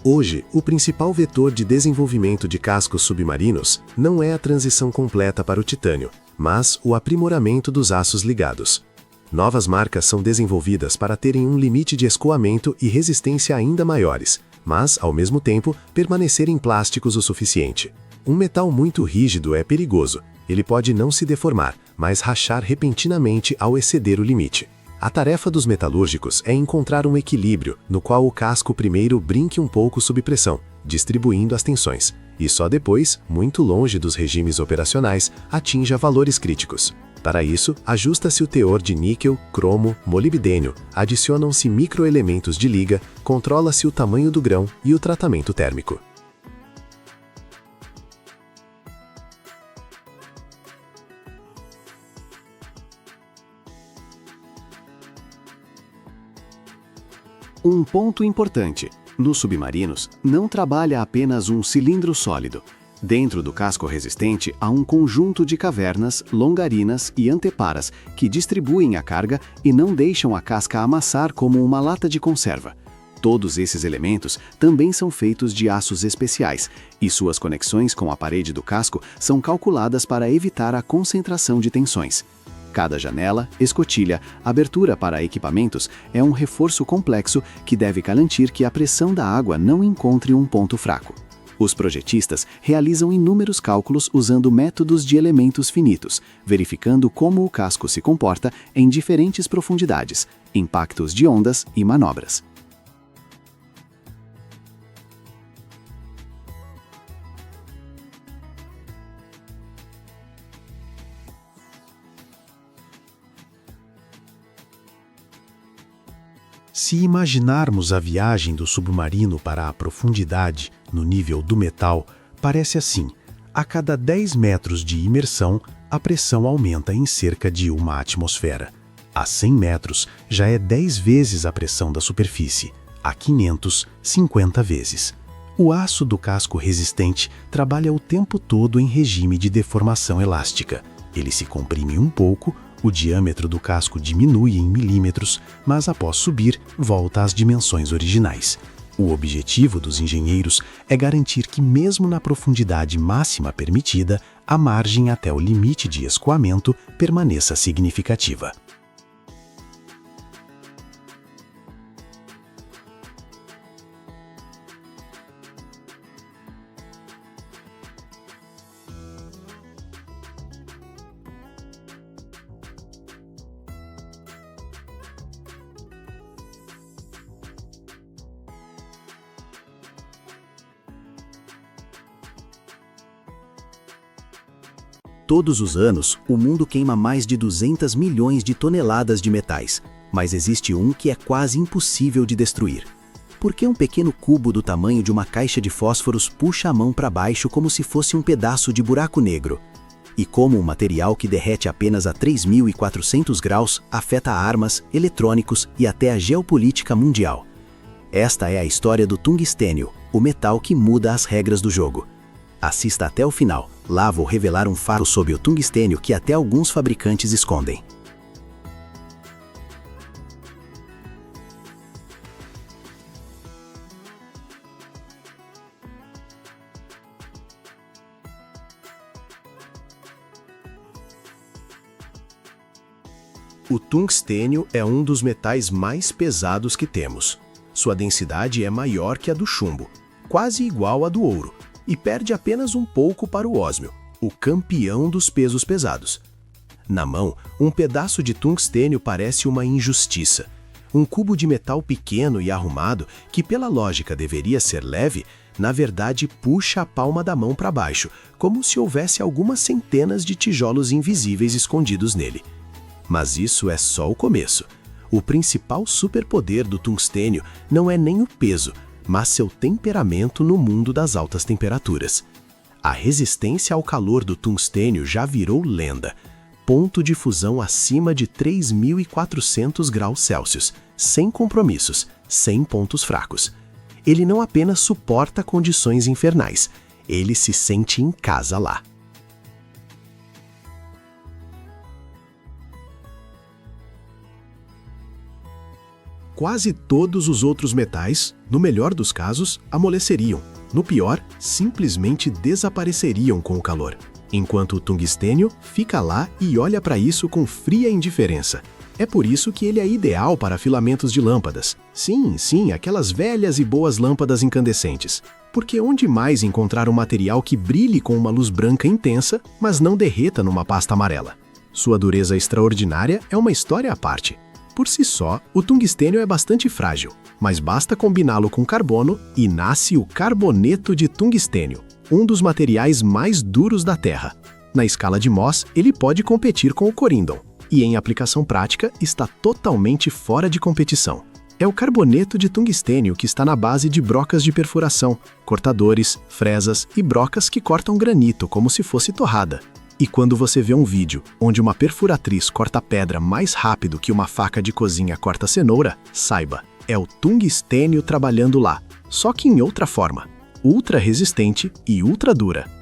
Hoje, o principal vetor de desenvolvimento de cascos submarinos não é a transição completa para o titânio, mas o aprimoramento dos aços ligados. Novas marcas são desenvolvidas para terem um limite de escoamento e resistência ainda maiores, mas, ao mesmo tempo, permanecerem plásticos o suficiente. Um metal muito rígido é perigoso. Ele pode não se deformar, mas rachar repentinamente ao exceder o limite. A tarefa dos metalúrgicos é encontrar um equilíbrio no qual o casco primeiro brinque um pouco sob pressão, distribuindo as tensões, e só depois, muito longe dos regimes operacionais, atinja valores críticos. Para isso, ajusta-se o teor de níquel, cromo, molibdênio, adicionam-se microelementos de liga, controla-se o tamanho do grão e o tratamento térmico. Um ponto importante: nos submarinos não trabalha apenas um cilindro sólido. Dentro do casco resistente há um conjunto de cavernas, longarinas e anteparas que distribuem a carga e não deixam a casca amassar como uma lata de conserva. Todos esses elementos também são feitos de aços especiais e suas conexões com a parede do casco são calculadas para evitar a concentração de tensões. Cada janela, escotilha, abertura para equipamentos é um reforço complexo que deve garantir que a pressão da água não encontre um ponto fraco. Os projetistas realizam inúmeros cálculos usando métodos de elementos finitos, verificando como o casco se comporta em diferentes profundidades, impactos de ondas e manobras. Se imaginarmos a viagem do submarino para a profundidade, no nível do metal, parece assim: a cada 10 metros de imersão, a pressão aumenta em cerca de 1 atmosfera. A 100 metros, já é 10 vezes a pressão da superfície. A 500, 50 vezes. O aço do casco resistente trabalha o tempo todo em regime de deformação elástica. Ele se comprime um pouco, o diâmetro do casco diminui em milímetros, mas após subir, volta às dimensões originais. O objetivo dos engenheiros é garantir que, mesmo na profundidade máxima permitida, a margem até o limite de escoamento permaneça significativa. Todos os anos, o mundo queima mais de 200 milhões de toneladas de metais, mas existe um que é quase impossível de destruir. Por que um pequeno cubo do tamanho de uma caixa de fósforos puxa a mão para baixo como se fosse um pedaço de buraco negro? E como um material que derrete apenas a 3.400 graus afeta armas, eletrônicos e até a geopolítica mundial? Esta é a história do tungstênio, o metal que muda as regras do jogo. Assista até o final. Lá vou revelar um fato sobre o tungstênio que até alguns fabricantes escondem. O tungstênio é um dos metais mais pesados que temos. Sua densidade é maior que a do chumbo, quase igual à do ouro, e perde apenas um pouco para o ósmio, o campeão dos pesos pesados. Na mão, um pedaço de tungstênio parece uma injustiça. Um cubo de metal pequeno e arrumado, que pela lógica deveria ser leve, na verdade puxa a palma da mão para baixo, como se houvesse algumas centenas de tijolos invisíveis escondidos nele. Mas isso é só o começo. O principal superpoder do tungstênio não é nem o peso, mas seu temperamento no mundo das altas temperaturas. A resistência ao calor do tungstênio já virou lenda. Ponto de fusão acima de 3.400 graus Celsius, sem compromissos, sem pontos fracos. Ele não apenas suporta condições infernais, ele se sente em casa lá. Quase todos os outros metais, no melhor dos casos, amoleceriam. No pior, simplesmente desapareceriam com o calor. Enquanto o tungstênio fica lá e olha para isso com fria indiferença. É por isso que ele é ideal para filamentos de lâmpadas. Sim, aquelas velhas e boas lâmpadas incandescentes. Porque onde mais encontrar um material que brilhe com uma luz branca intensa, mas não derreta numa pasta amarela? Sua dureza extraordinária é uma história à parte. Por si só, o tungstênio é bastante frágil, mas basta combiná-lo com carbono e nasce o carboneto de tungstênio, um dos materiais mais duros da Terra. Na escala de Mohs, ele pode competir com o corindon, e em aplicação prática está totalmente fora de competição. É o carboneto de tungstênio que está na base de brocas de perfuração, cortadores, fresas e brocas que cortam granito como se fosse torrada. E quando você vê um vídeo onde uma perfuratriz corta pedra mais rápido que uma faca de cozinha corta cenoura, saiba, é o tungstênio trabalhando lá, só que em outra forma, ultra resistente e ultra dura.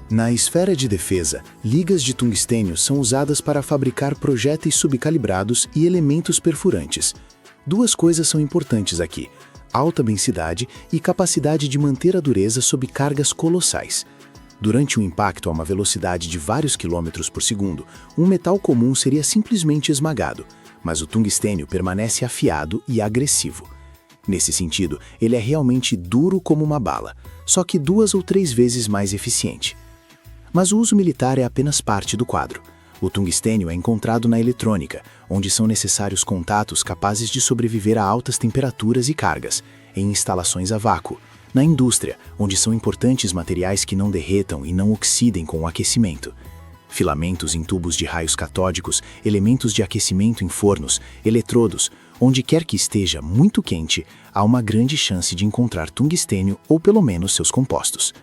Na esfera de defesa, ligas de tungstênio são usadas para fabricar projéteis subcalibrados e elementos perfurantes. Duas coisas são importantes aqui: alta densidade e capacidade de manter a dureza sob cargas colossais. Durante um impacto a uma velocidade de vários quilômetros por segundo, um metal comum seria simplesmente esmagado, mas o tungstênio permanece afiado e agressivo. Nesse sentido, ele é realmente duro como uma bala, só que 2 ou 3 vezes mais eficiente. Mas o uso militar é apenas parte do quadro. O tungstênio é encontrado na eletrônica, onde são necessários contatos capazes de sobreviver a altas temperaturas e cargas, em instalações a vácuo, na indústria, onde são importantes materiais que não derretam e não oxidem com o aquecimento. Filamentos em tubos de raios catódicos, elementos de aquecimento em fornos, eletrodos, onde quer que esteja muito quente, há uma grande chance de encontrar tungstênio ou pelo menos seus compostos.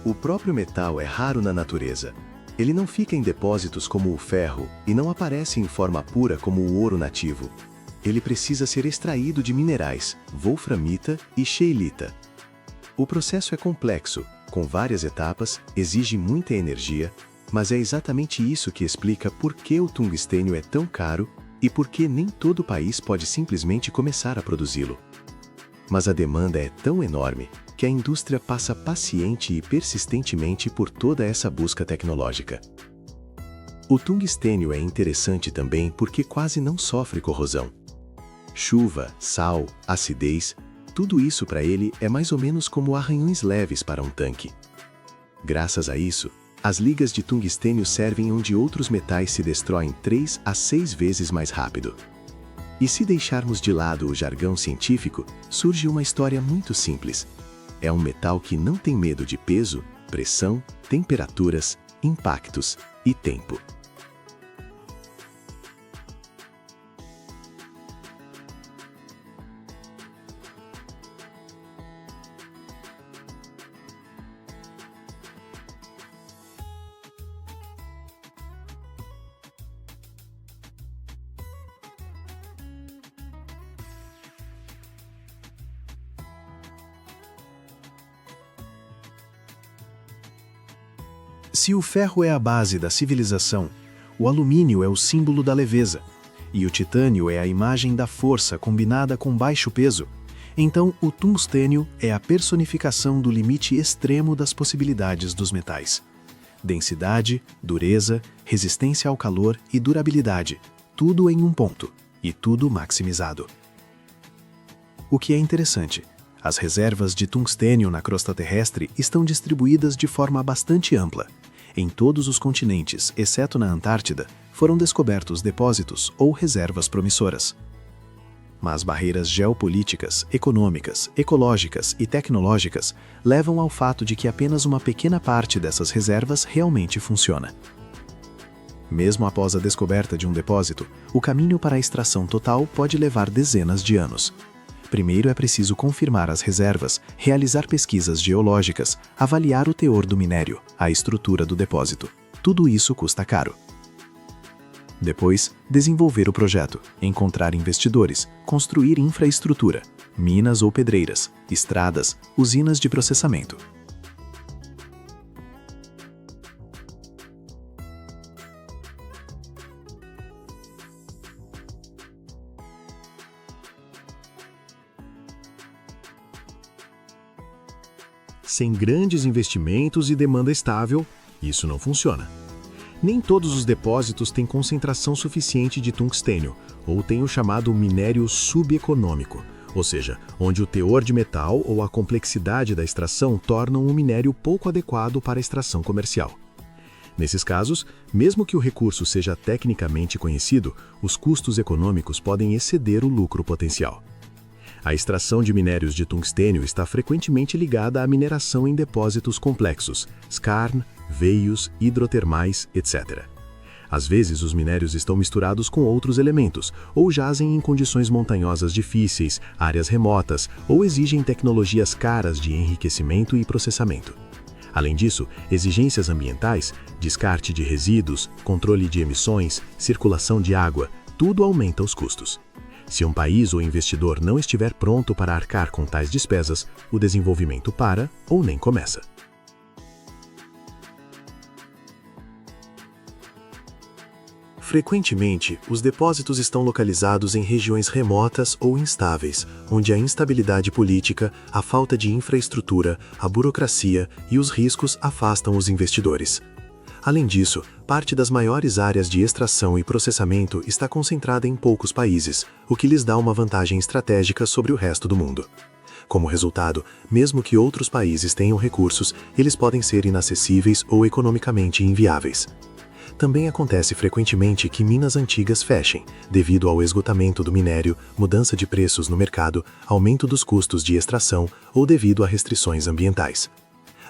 O próprio metal é raro na natureza. Ele não fica em depósitos como o ferro e não aparece em forma pura como o ouro nativo. Ele precisa ser extraído de minerais, wolframita e scheelita. O processo é complexo, com várias etapas, exige muita energia, mas é exatamente isso que explica por que o tungstênio é tão caro e por que nem todo país pode simplesmente começar a produzi-lo. Mas a demanda é tão enorme que a indústria passa paciente e persistentemente por toda essa busca tecnológica. O tungstênio é interessante também porque quase não sofre corrosão. Chuva, sal, acidez, tudo isso para ele é mais ou menos como arranhões leves para um tanque. Graças a isso, as ligas de tungstênio servem onde outros metais se destroem 3 a 6 vezes mais rápido. E se deixarmos de lado o jargão científico, surge uma história muito simples. É um metal que não tem medo de peso, pressão, temperaturas, impactos e tempo. Se o ferro é a base da civilização, o alumínio é o símbolo da leveza, e o titânio é a imagem da força combinada com baixo peso, então o tungstênio é a personificação do limite extremo das possibilidades dos metais. Densidade, dureza, resistência ao calor e durabilidade, tudo em um ponto, e tudo maximizado. O que é interessante, as reservas de tungstênio na crosta terrestre estão distribuídas de forma bastante ampla. Em todos os continentes, exceto na Antártida, foram descobertos depósitos ou reservas promissoras. Mas barreiras geopolíticas, econômicas, ecológicas e tecnológicas levam ao fato de que apenas uma pequena parte dessas reservas realmente funciona. Mesmo após a descoberta de um depósito, o caminho para a extração total pode levar dezenas de anos. Primeiro é preciso confirmar as reservas, realizar pesquisas geológicas, avaliar o teor do minério, a estrutura do depósito. Tudo isso custa caro. Depois, desenvolver o projeto, encontrar investidores, construir infraestrutura, minas ou pedreiras, estradas, usinas de processamento. Sem grandes investimentos e demanda estável, isso não funciona. Nem todos os depósitos têm concentração suficiente de tungstênio, ou têm o chamado minério subeconômico, ou seja, onde o teor de metal ou a complexidade da extração tornam o minério pouco adequado para a extração comercial. Nesses casos, mesmo que o recurso seja tecnicamente conhecido, os custos econômicos podem exceder o lucro potencial. A extração de minérios de tungstênio está frequentemente ligada à mineração em depósitos complexos, skarn, veios, hidrotermais, etc. Às vezes, os minérios estão misturados com outros elementos, ou jazem em condições montanhosas difíceis, áreas remotas, ou exigem tecnologias caras de enriquecimento e processamento. Além disso, exigências ambientais, descarte de resíduos, controle de emissões, circulação de água, tudo aumenta os custos. Se um país ou investidor não estiver pronto para arcar com tais despesas, o desenvolvimento para ou nem começa. Frequentemente, os depósitos estão localizados em regiões remotas ou instáveis, onde a instabilidade política, a falta de infraestrutura, a burocracia e os riscos afastam os investidores. Além disso, parte das maiores áreas de extração e processamento está concentrada em poucos países, o que lhes dá uma vantagem estratégica sobre o resto do mundo. Como resultado, mesmo que outros países tenham recursos, eles podem ser inacessíveis ou economicamente inviáveis. Também acontece frequentemente que minas antigas fechem, devido ao esgotamento do minério, mudança de preços no mercado, aumento dos custos de extração ou devido a restrições ambientais.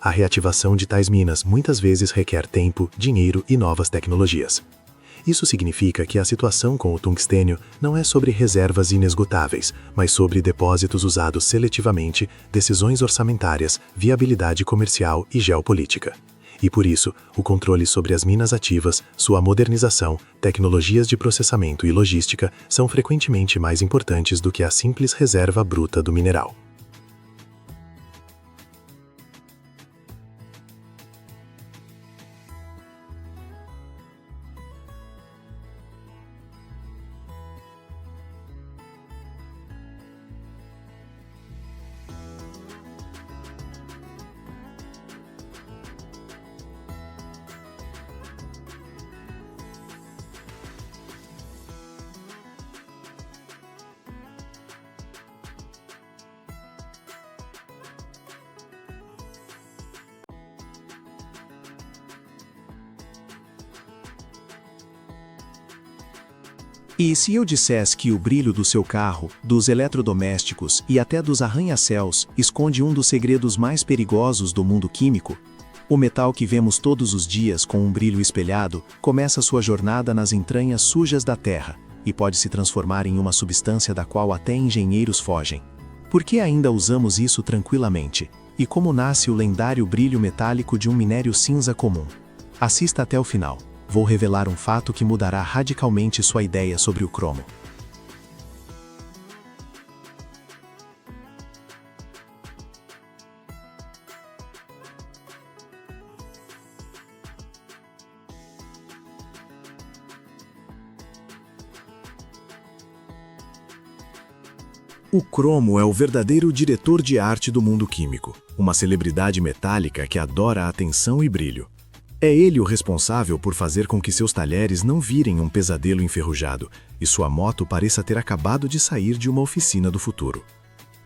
A reativação de tais minas muitas vezes requer tempo, dinheiro e novas tecnologias. Isso significa que a situação com o tungstênio não é sobre reservas inesgotáveis, mas sobre depósitos usados seletivamente, decisões orçamentárias, viabilidade comercial e geopolítica. E por isso, o controle sobre as minas ativas, sua modernização, tecnologias de processamento e logística são frequentemente mais importantes do que a simples reserva bruta do mineral. E se eu dissesse que o brilho do seu carro, dos eletrodomésticos e até dos arranha-céus esconde um dos segredos mais perigosos do mundo químico? O metal que vemos todos os dias com um brilho espelhado começa sua jornada nas entranhas sujas da Terra e pode se transformar em uma substância da qual até engenheiros fogem. Por que ainda usamos isso tranquilamente? E como nasce o lendário brilho metálico de um minério cinza comum? Assista até o final. Vou revelar um fato que mudará radicalmente sua ideia sobre o cromo. O cromo é o verdadeiro diretor de arte do mundo químico, uma celebridade metálica que adora atenção e brilho. É ele o responsável por fazer com que seus talheres não virem um pesadelo enferrujado e sua moto pareça ter acabado de sair de uma oficina do futuro.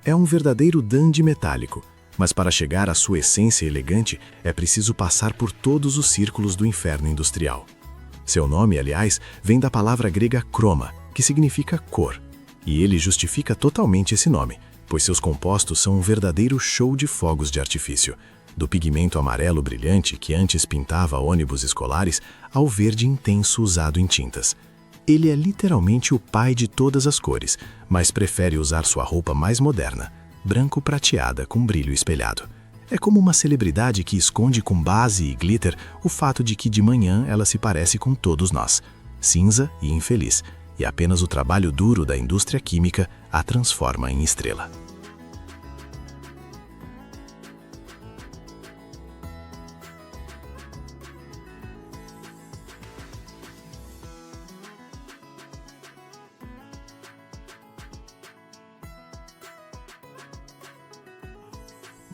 É um verdadeiro dandy metálico, mas para chegar à sua essência elegante é preciso passar por todos os círculos do inferno industrial. Seu nome, aliás, vem da palavra grega chroma, que significa cor, e ele justifica totalmente esse nome, pois seus compostos são um verdadeiro show de fogos de artifício. Do pigmento amarelo brilhante que antes pintava ônibus escolares ao verde intenso usado em tintas. Ele é literalmente o pai de todas as cores, mas prefere usar sua roupa mais moderna, branco prateada com brilho espelhado. É como uma celebridade que esconde com base e glitter o fato de que de manhã ela se parece com todos nós, cinza e infeliz, e apenas o trabalho duro da indústria química a transforma em estrela.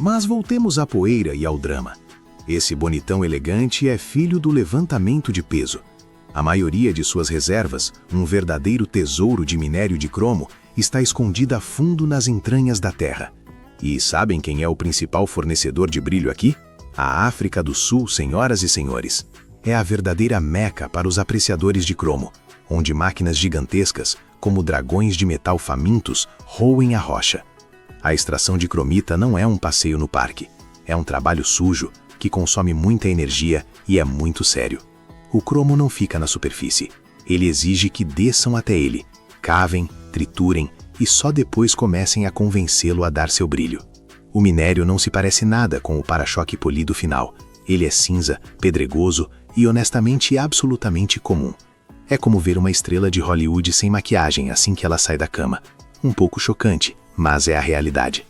Mas voltemos à poeira e ao drama. Esse bonitão elegante é filho do levantamento de peso. A maioria de suas reservas, um verdadeiro tesouro de minério de cromo, está escondida a fundo nas entranhas da Terra. E sabem quem é o principal fornecedor de brilho aqui? A África do Sul, senhoras e senhores. É a verdadeira meca para os apreciadores de cromo, onde máquinas gigantescas, como dragões de metal famintos, roem a rocha. A extração de cromita não é um passeio no parque. É um trabalho sujo, que consome muita energia e é muito sério. O cromo não fica na superfície. Ele exige que desçam até ele, cavem, triturem e só depois comecem a convencê-lo a dar seu brilho. O minério não se parece nada com o para-choque polido final. Ele é cinza, pedregoso e honestamente absolutamente comum. É como ver uma estrela de Hollywood sem maquiagem assim que ela sai da cama. Um pouco chocante, mas é a realidade.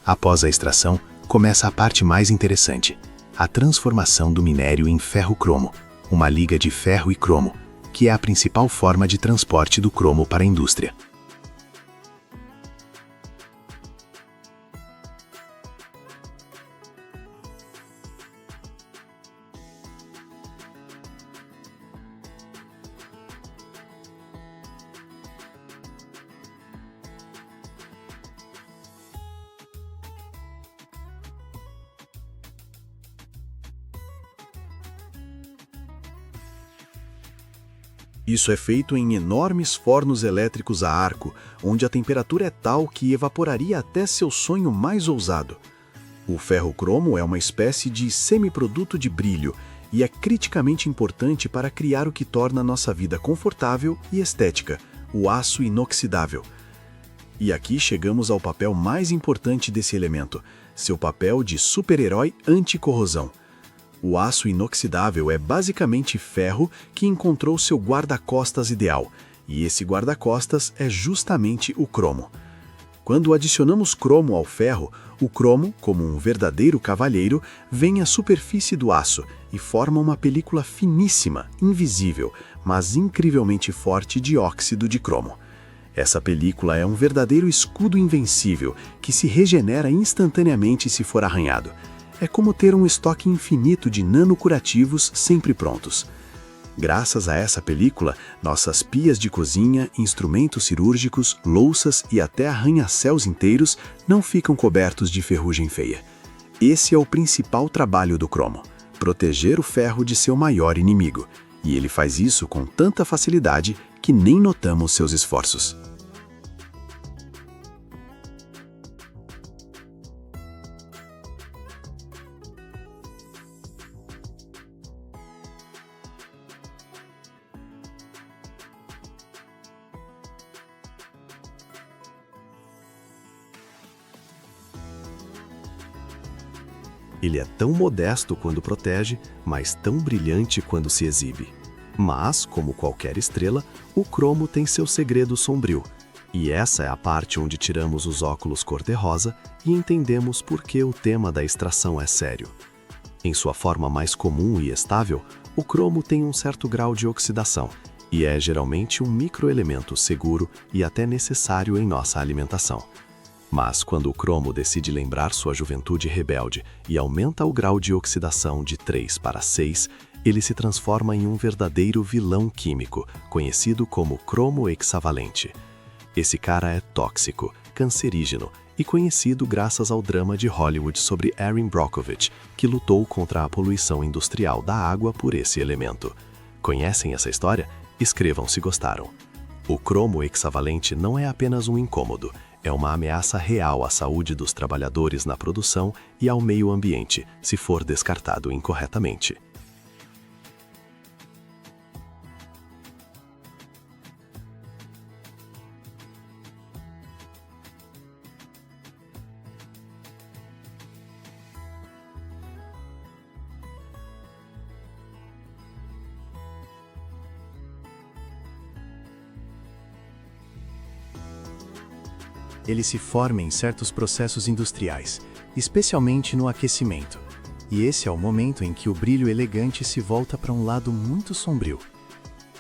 Após a extração, começa a parte mais interessante: a transformação do minério em ferro-cromo, uma liga de ferro e cromo. que é a principal forma de transporte do cromo para a indústria. Isso é feito em enormes fornos elétricos a arco, onde a temperatura é tal que evaporaria até seu sonho mais ousado. O ferro-cromo é uma espécie de semiproduto de brilho e é criticamente importante para criar o que torna nossa vida confortável e estética, o aço inoxidável. E aqui chegamos ao papel mais importante desse elemento, seu papel de super-herói anti-corrosão. O aço inoxidável é basicamente ferro que encontrou seu guarda-costas ideal, e esse guarda-costas é justamente o cromo. Quando adicionamos cromo ao ferro, o cromo, como um verdadeiro cavalheiro, vem à superfície do aço e forma uma película finíssima, invisível, mas incrivelmente forte de óxido de cromo. Essa película é um verdadeiro escudo invencível que se regenera instantaneamente se for arranhado. É como ter um estoque infinito de nanocurativos sempre prontos. Graças a essa película, nossas pias de cozinha, instrumentos cirúrgicos, louças e até arranha-céus inteiros não ficam cobertos de ferrugem feia. Esse é o principal trabalho do cromo: proteger o ferro de seu maior inimigo. E ele faz isso com tanta facilidade que nem notamos seus esforços. Ele é tão modesto quando protege, mas tão brilhante quando se exibe. Mas, como qualquer estrela, o cromo tem seu segredo sombrio. E essa é a parte onde tiramos os óculos cor-de-rosa e entendemos por que o tema da extração é sério. Em sua forma mais comum e estável, o cromo tem um certo grau de oxidação e é geralmente um microelemento seguro e até necessário em nossa alimentação. Mas quando o cromo decide lembrar sua juventude rebelde e aumenta o grau de oxidação de 3 para 6, ele se transforma em um verdadeiro vilão químico, conhecido como cromo hexavalente. Esse cara é tóxico, cancerígeno e conhecido graças ao drama de Hollywood sobre Erin Brockovich, que lutou contra a poluição industrial da água por esse elemento. Conhecem essa história? Escrevam se gostaram. O cromo hexavalente não é apenas um incômodo, é uma ameaça real à saúde dos trabalhadores na produção e ao meio ambiente, se for descartado incorretamente. Ele se forma em certos processos industriais, especialmente no aquecimento. E esse é o momento em que o brilho elegante se volta para um lado muito sombrio.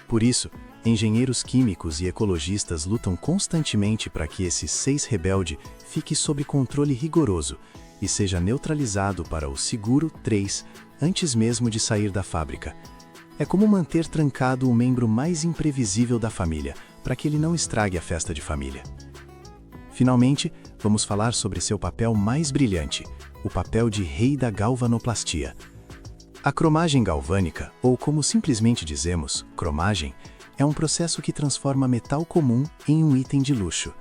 Por isso, engenheiros químicos e ecologistas lutam constantemente para que esse 6 rebelde fique sob controle rigoroso e seja neutralizado para o seguro 3 antes mesmo de sair da fábrica. É como manter trancado o membro mais imprevisível da família, para que ele não estrague a festa de família. Finalmente, vamos falar sobre seu papel mais brilhante, o papel de rei da galvanoplastia. A cromagem galvânica, ou como simplesmente dizemos, cromagem, é um processo que transforma metal comum em um item de luxo.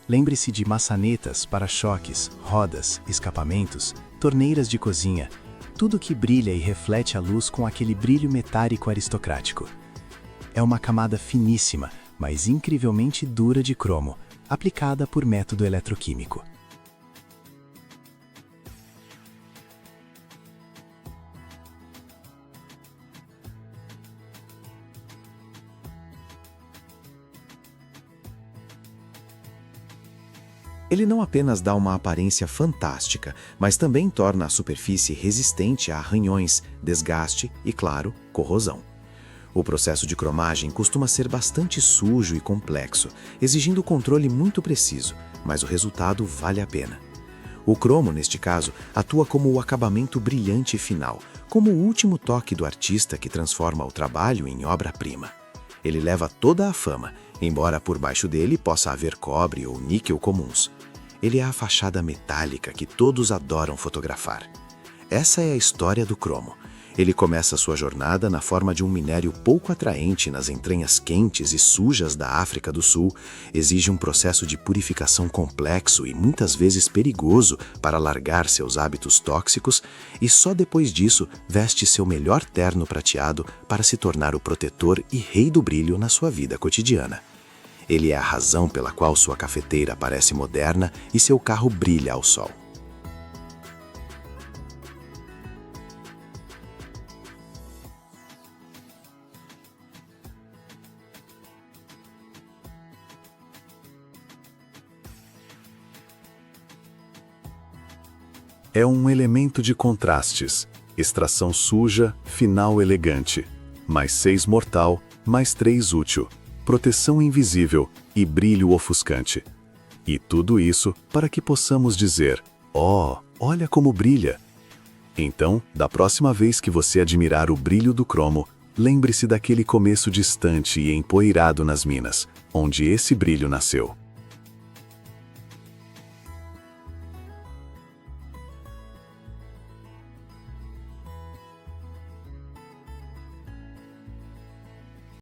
Lembre-se de maçanetas, para-choques, rodas, escapamentos, torneiras de cozinha, tudo que brilha e reflete a luz com aquele brilho metálico aristocrático. É uma camada finíssima, mas incrivelmente dura de cromo, aplicada por método eletroquímico. Ele não apenas dá uma aparência fantástica, mas também torna a superfície resistente a arranhões, desgaste e, claro, corrosão. O processo de cromagem costuma ser bastante sujo e complexo, exigindo controle muito preciso, mas o resultado vale a pena. O cromo, neste caso, atua como o acabamento brilhante final, como o último toque do artista que transforma o trabalho em obra-prima. Ele leva toda a fama, embora por baixo dele possa haver cobre ou níquel comuns. Ele é a fachada metálica que todos adoram fotografar. Essa é a história do cromo. Ele começa sua jornada na forma de um minério pouco atraente nas entranhas quentes e sujas da África do Sul, exige um processo de purificação complexo e muitas vezes perigoso para largar seus hábitos tóxicos, e só depois disso veste seu melhor terno prateado para se tornar o protetor e rei do brilho na sua vida cotidiana. Ele é a razão pela qual sua cafeteira parece moderna e seu carro brilha ao sol. É um elemento de contrastes, extração suja, final elegante, mais 6 mortal, mais 3 útil, proteção invisível e brilho ofuscante. E tudo isso para que possamos dizer, oh, olha como brilha. Então, da próxima vez que você admirar o brilho do cromo, lembre-se daquele começo distante e empoeirado nas minas, onde esse brilho nasceu.